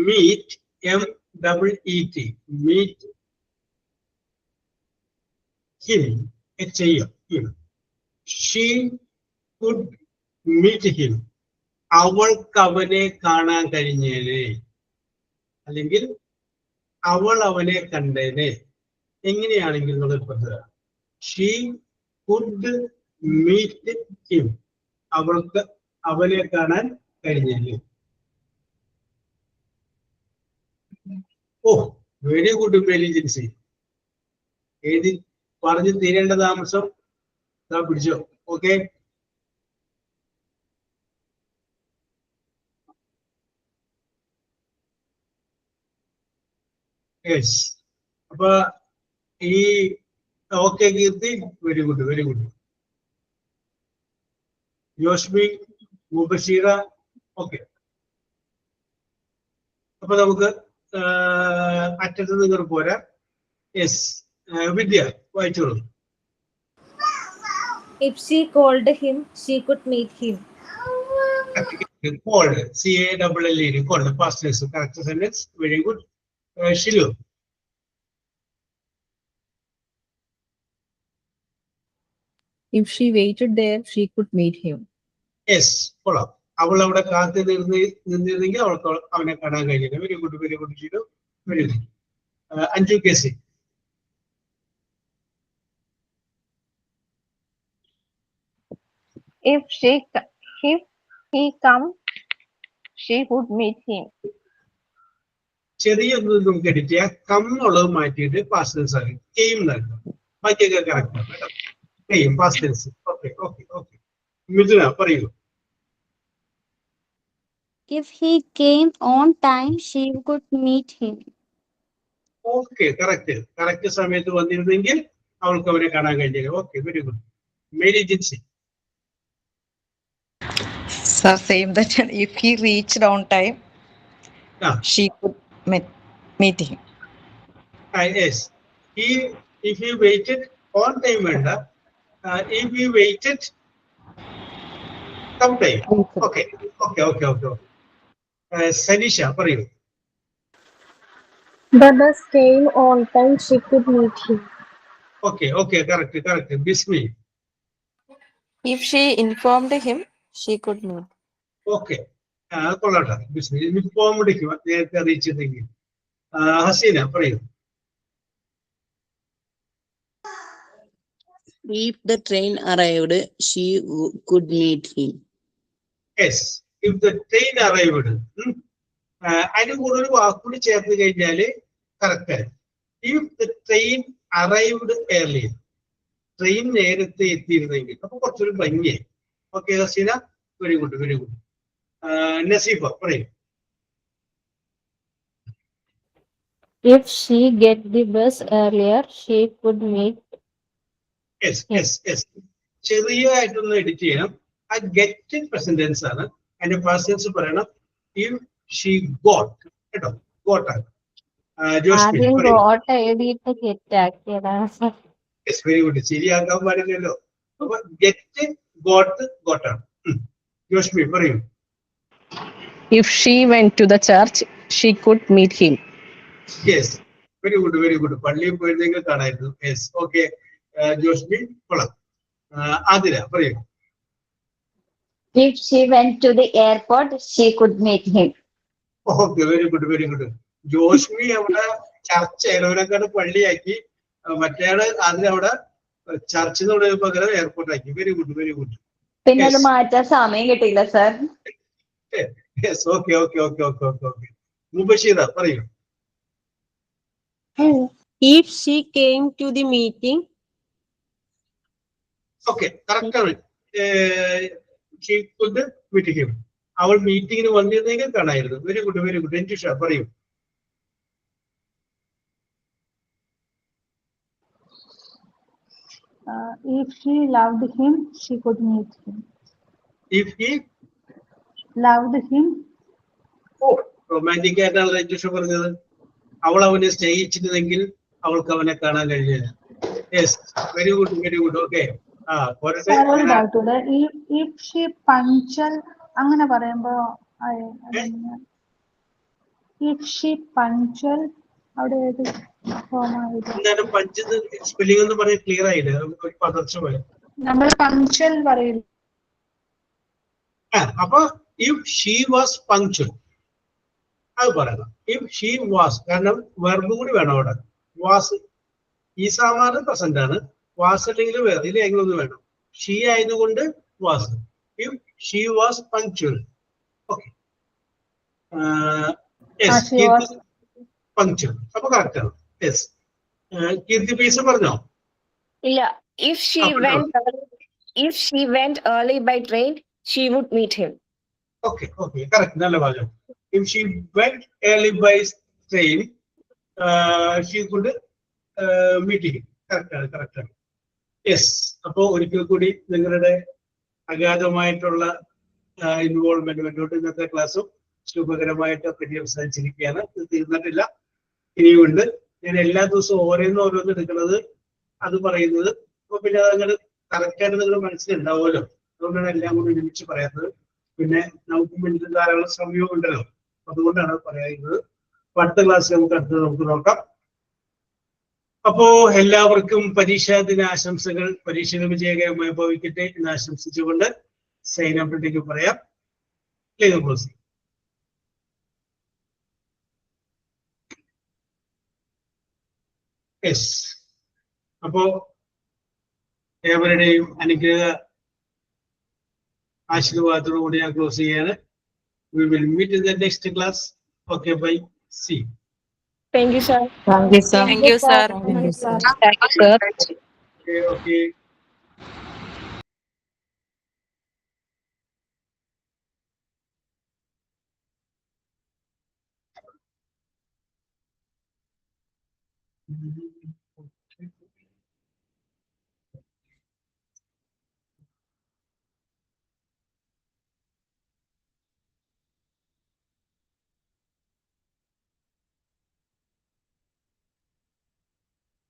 meet, MEET, meet him, him. She could meet him. അവൾക്ക് അവനെ കാണാൻ കഴിഞ്ഞേനെ, അല്ലെങ്കിൽ അവൾ അവനെ കണ്ടേനെ. എങ്ങനെയാണെങ്കിൽ നിങ്ങൾ പറഞ്ഞത്, ഷീ കുഡ് മീറ്റ് ഹിം, അവൾക്ക് അവനെ കാണാൻ കഴിഞ്ഞേനെ. ഓ, വെരി ഗുഡ് ഇന്റലിജൻസി. എഴുതി പറഞ്ഞു തീരേണ്ട താമസം പിടിച്ചോ. Okay, yes. അപ്പൊ ഈ okay Keerthi, very good, very good. Yoshmi, Mubashira. Okay, അപ്പൊ നമുക്ക് അറ്റത്ത് നിങ്ങൾ പോരാ. യെസ്, വിദ്യ വായിച്ചോളൂ.
If she called him, she could meet him.
Called, CALLED, called, past tense, correct sentence. Very good. Shilu.
If she waited there, she could meet him.
Yes, കൊള്ളാം. അവൾ അവിടെ കാത്തു നിന്നിരുന്നെങ്കിൽ അവൾക്ക് അവനെ കാണാൻ കഴിഞ്ഞില്ല. Very good, very good Shilu, very good. Anju Casey.
If he come, she would meet him.
ചെറിയൊന്നും നമുക്ക് edit ചെയ്യാം. കം എന്നുള്ളത് മാറ്റിയിട്ട് പാസ്റ്റ് ടെൻസ് ആക്കി കെയിം നൽകാം. ബാക്കിയൊക്കെ കറക്റ്റ് ആണ് കേട്ടോ. Came past tense. Okay okay okay. Mithuna പറയൂ.
If he came on time, she could meet him.
Okay, correct സമയത്ത് വന്നിരുന്നെങ്കിൽ അവൾക്ക് അവനെ കാണാൻ കഴിഞ്ഞില്ല. Okay, very good. Mary Jincy.
Sir, same that if he reached on time, she could meet him.
Yes. If he waited on time, if he waited some time. Okay. Sanisha, പറയൂ.
The bus came on time, she could meet him.
Okay, correct. Bismi.
If she informed him, she could meet.
Okay. കൊള്ളാട്ട. Bismi. Informed നേരത്തെ അറിയിച്ചിരുന്നെങ്കിൽ. ഹസീന പറയൂ.
If the train arrived, she could meet him.
Yes, if the train arrived. അതിന് കൂടെ ഒരു വാക്കുകൂടി ചേർത്ത് കഴിഞ്ഞാല് correct ആയി. If the train arrived early, train നേരത്തെ എത്തിയിരുന്നെങ്കിൽ അപ്പൊ കുറച്ചൊരു ഭംഗിയായി. Okay Haseena, very good very good. Naseefa പറയൂ.
If she get the bus earlier, she could meet.
Yes yes yes, ചെറിയതായിട്ടൊന്ന് എഡിറ്റ് ചെയ്യണം. ആ ഗെറ്റ് പ്രസന്റ് ടെൻസ് ആണ്. അതിന്റെ പാസ്റ്റ് ടെൻസ് പറയണം. ഇഫ് ഷീ ഗോട്ട്, കേട്ടോ, ഗോട്ട് ആണ്. ജോസ്മിൻ
ആദ്യം
പറയൂ.
ഗോട്ട് എഴുതിയിട്ട് ഗെറ്റ് ആക്കിയതാണ് സർ.
Yes, very good. ശരിയാക്കാൻ പാടില്ലല്ലോ. അപ്പൊ ഗെറ്റ് ഗോട്ട് ഗോട്ടാണ്. ജോസ്മിൻ പറയൂ.
If she went to the church, she could meet him.
Yes, very good very good. പള്ളിയിൽ പോയിരുന്നെങ്കിൽ കാണായിരുന്നു. Yes, okay. ജോസ്മിൻ കൊള്ളാം. ആതിര പറയൂ.
If she went to the airport, she could meet him.
Okay, very good very good. Josmi അവിടെ ചർച്ച ഇടവനക്കാട് പള്ളിയാക്കി, മറ്റേയാള് അതിനവിടെ ചർച്ച എന്ന് പകരം airport ആക്കി. Very good very good.
പിന്നെ അത് മാറ്റാൻ സമയം കിട്ടിയില്ല sir.
Yes, okay okay okay okay okay okay. Mubashira പറയൂ.
If she came to the meeting,
okay, correct ആണ്. She could meet him. അവൾ മീറ്റിംഗിന് വന്നിരുന്നെങ്കിൽ കാണായിരുന്നു. Very good very good. Ranjisha പറയൂ.
If she loved him, she could meet him.
If he
Loved him,
romantic ആയിട്ടാണ് രഞ്ജിഷ പറഞ്ഞത്. അവൾ അവനെ സ്നേഹിച്ചിരുന്നെങ്കിൽ അവൾക്ക് അവനെ കാണാൻ കഴിഞ്ഞില്ല. Yes, very good very good. Okay.
sir, ഒരു ഡൗട്ട് ഉണ്ട്. If she punctual അങ്ങനെ പറയുമ്പോ if she punctual അവിടെ ഏത് ഫോം ആയിരുന്നു?
എന്താണ് പഞ്ച് സ്പെല്ലിംഗ് എന്ന് പറയാൻ ക്ലിയർ ആയില്ല, ഒരു പതർച്ച പോലെ.
നമ്മൾ പങ്ക്ച്വൽ പറയില്ല.
അപ്പൊ ഇഫ് ഷീ വാസ് പങ്ക്ച്വൽ അത് പറയണം. ഇഫ് ഷീ വാസ്, കാരണം വെർബ് കൂടി വേണം അവിടെ. വാസ് ഈ സാമാന്യം പ്രസന്റ് ആണ്. വാസ് അല്ലെങ്കിൽ വേറെ ഇതിൽ ഒന്ന് വേണം. ഷീ ആയതുകൊണ്ട് was. If she was punctual. Okay, punctual അപ്പൊ കറക്റ്റ് ആണ്. യെസ്, കീർത്തി പീസ് പറഞ്ഞോ?
Yeah, if she went early by train, she would meet him.
Okay okay, correct, നല്ല ഭാഗം. If she went early by train, she could meet him. Correct ആണ് correct ആണ്. Yes, അപ്പോ ഒരിക്കൽ കൂടി നിങ്ങളുടെ അഗാധമായിട്ടുള്ള ഇൻവോൾവ്മെന്റ് മുന്നോട്ട് ഇന്നത്തെ ക്ലാസ്സും ശുഭകരമായിട്ട് പര്യവസാനിച്ചിരിക്കുകയാണ്. ഇത് തീർന്നിട്ടില്ല, ഇനിയുണ്ട്. ഞാൻ എല്ലാ ദിവസവും ഓരോന്ന് എടുക്കുന്നത് അത് പറയുന്നത്. അപ്പൊ പിന്നെ അതങ്ങനെ കറക്റ്റായിട്ട് നിങ്ങൾ മനസ്സിലുണ്ടാവുമല്ലോ. അതുകൊണ്ടാണ് എല്ലാം കൂടി ഒരുമിച്ച് പറയാത്തത്. പിന്നെ നമുക്ക് മുന്നിൽ ധാരാളം സമയവും ഉണ്ടല്ലോ, അതുകൊണ്ടാണ് പറയുന്നത്. അടുത്ത ക്ലാസ് നമുക്ക് നോക്കാം. അപ്പോ എല്ലാവർക്കും പരീക്ഷാ ദിന ആശംസകൾ. പരീക്ഷകൾ വിജയകരമായി ഭവിക്കട്ടെ എന്ന് ആശംസിച്ചുകൊണ്ട് സൈൻ ഔട്ടിലേക്ക് പറയാം. ക്ലോസ്. യെസ്, അപ്പോ ഏവരുടെയും അനുഗ്രഹ ആശീർവാദത്തോടുകൂടി ഞാൻ ക്ലോസ് ചെയ്യാണ്. We will meet in the next class. Okay, bye. See.
Thank you, sir.
Thank you, sir.
Thank you, sir.
Thank you, sir.
Okay, okay.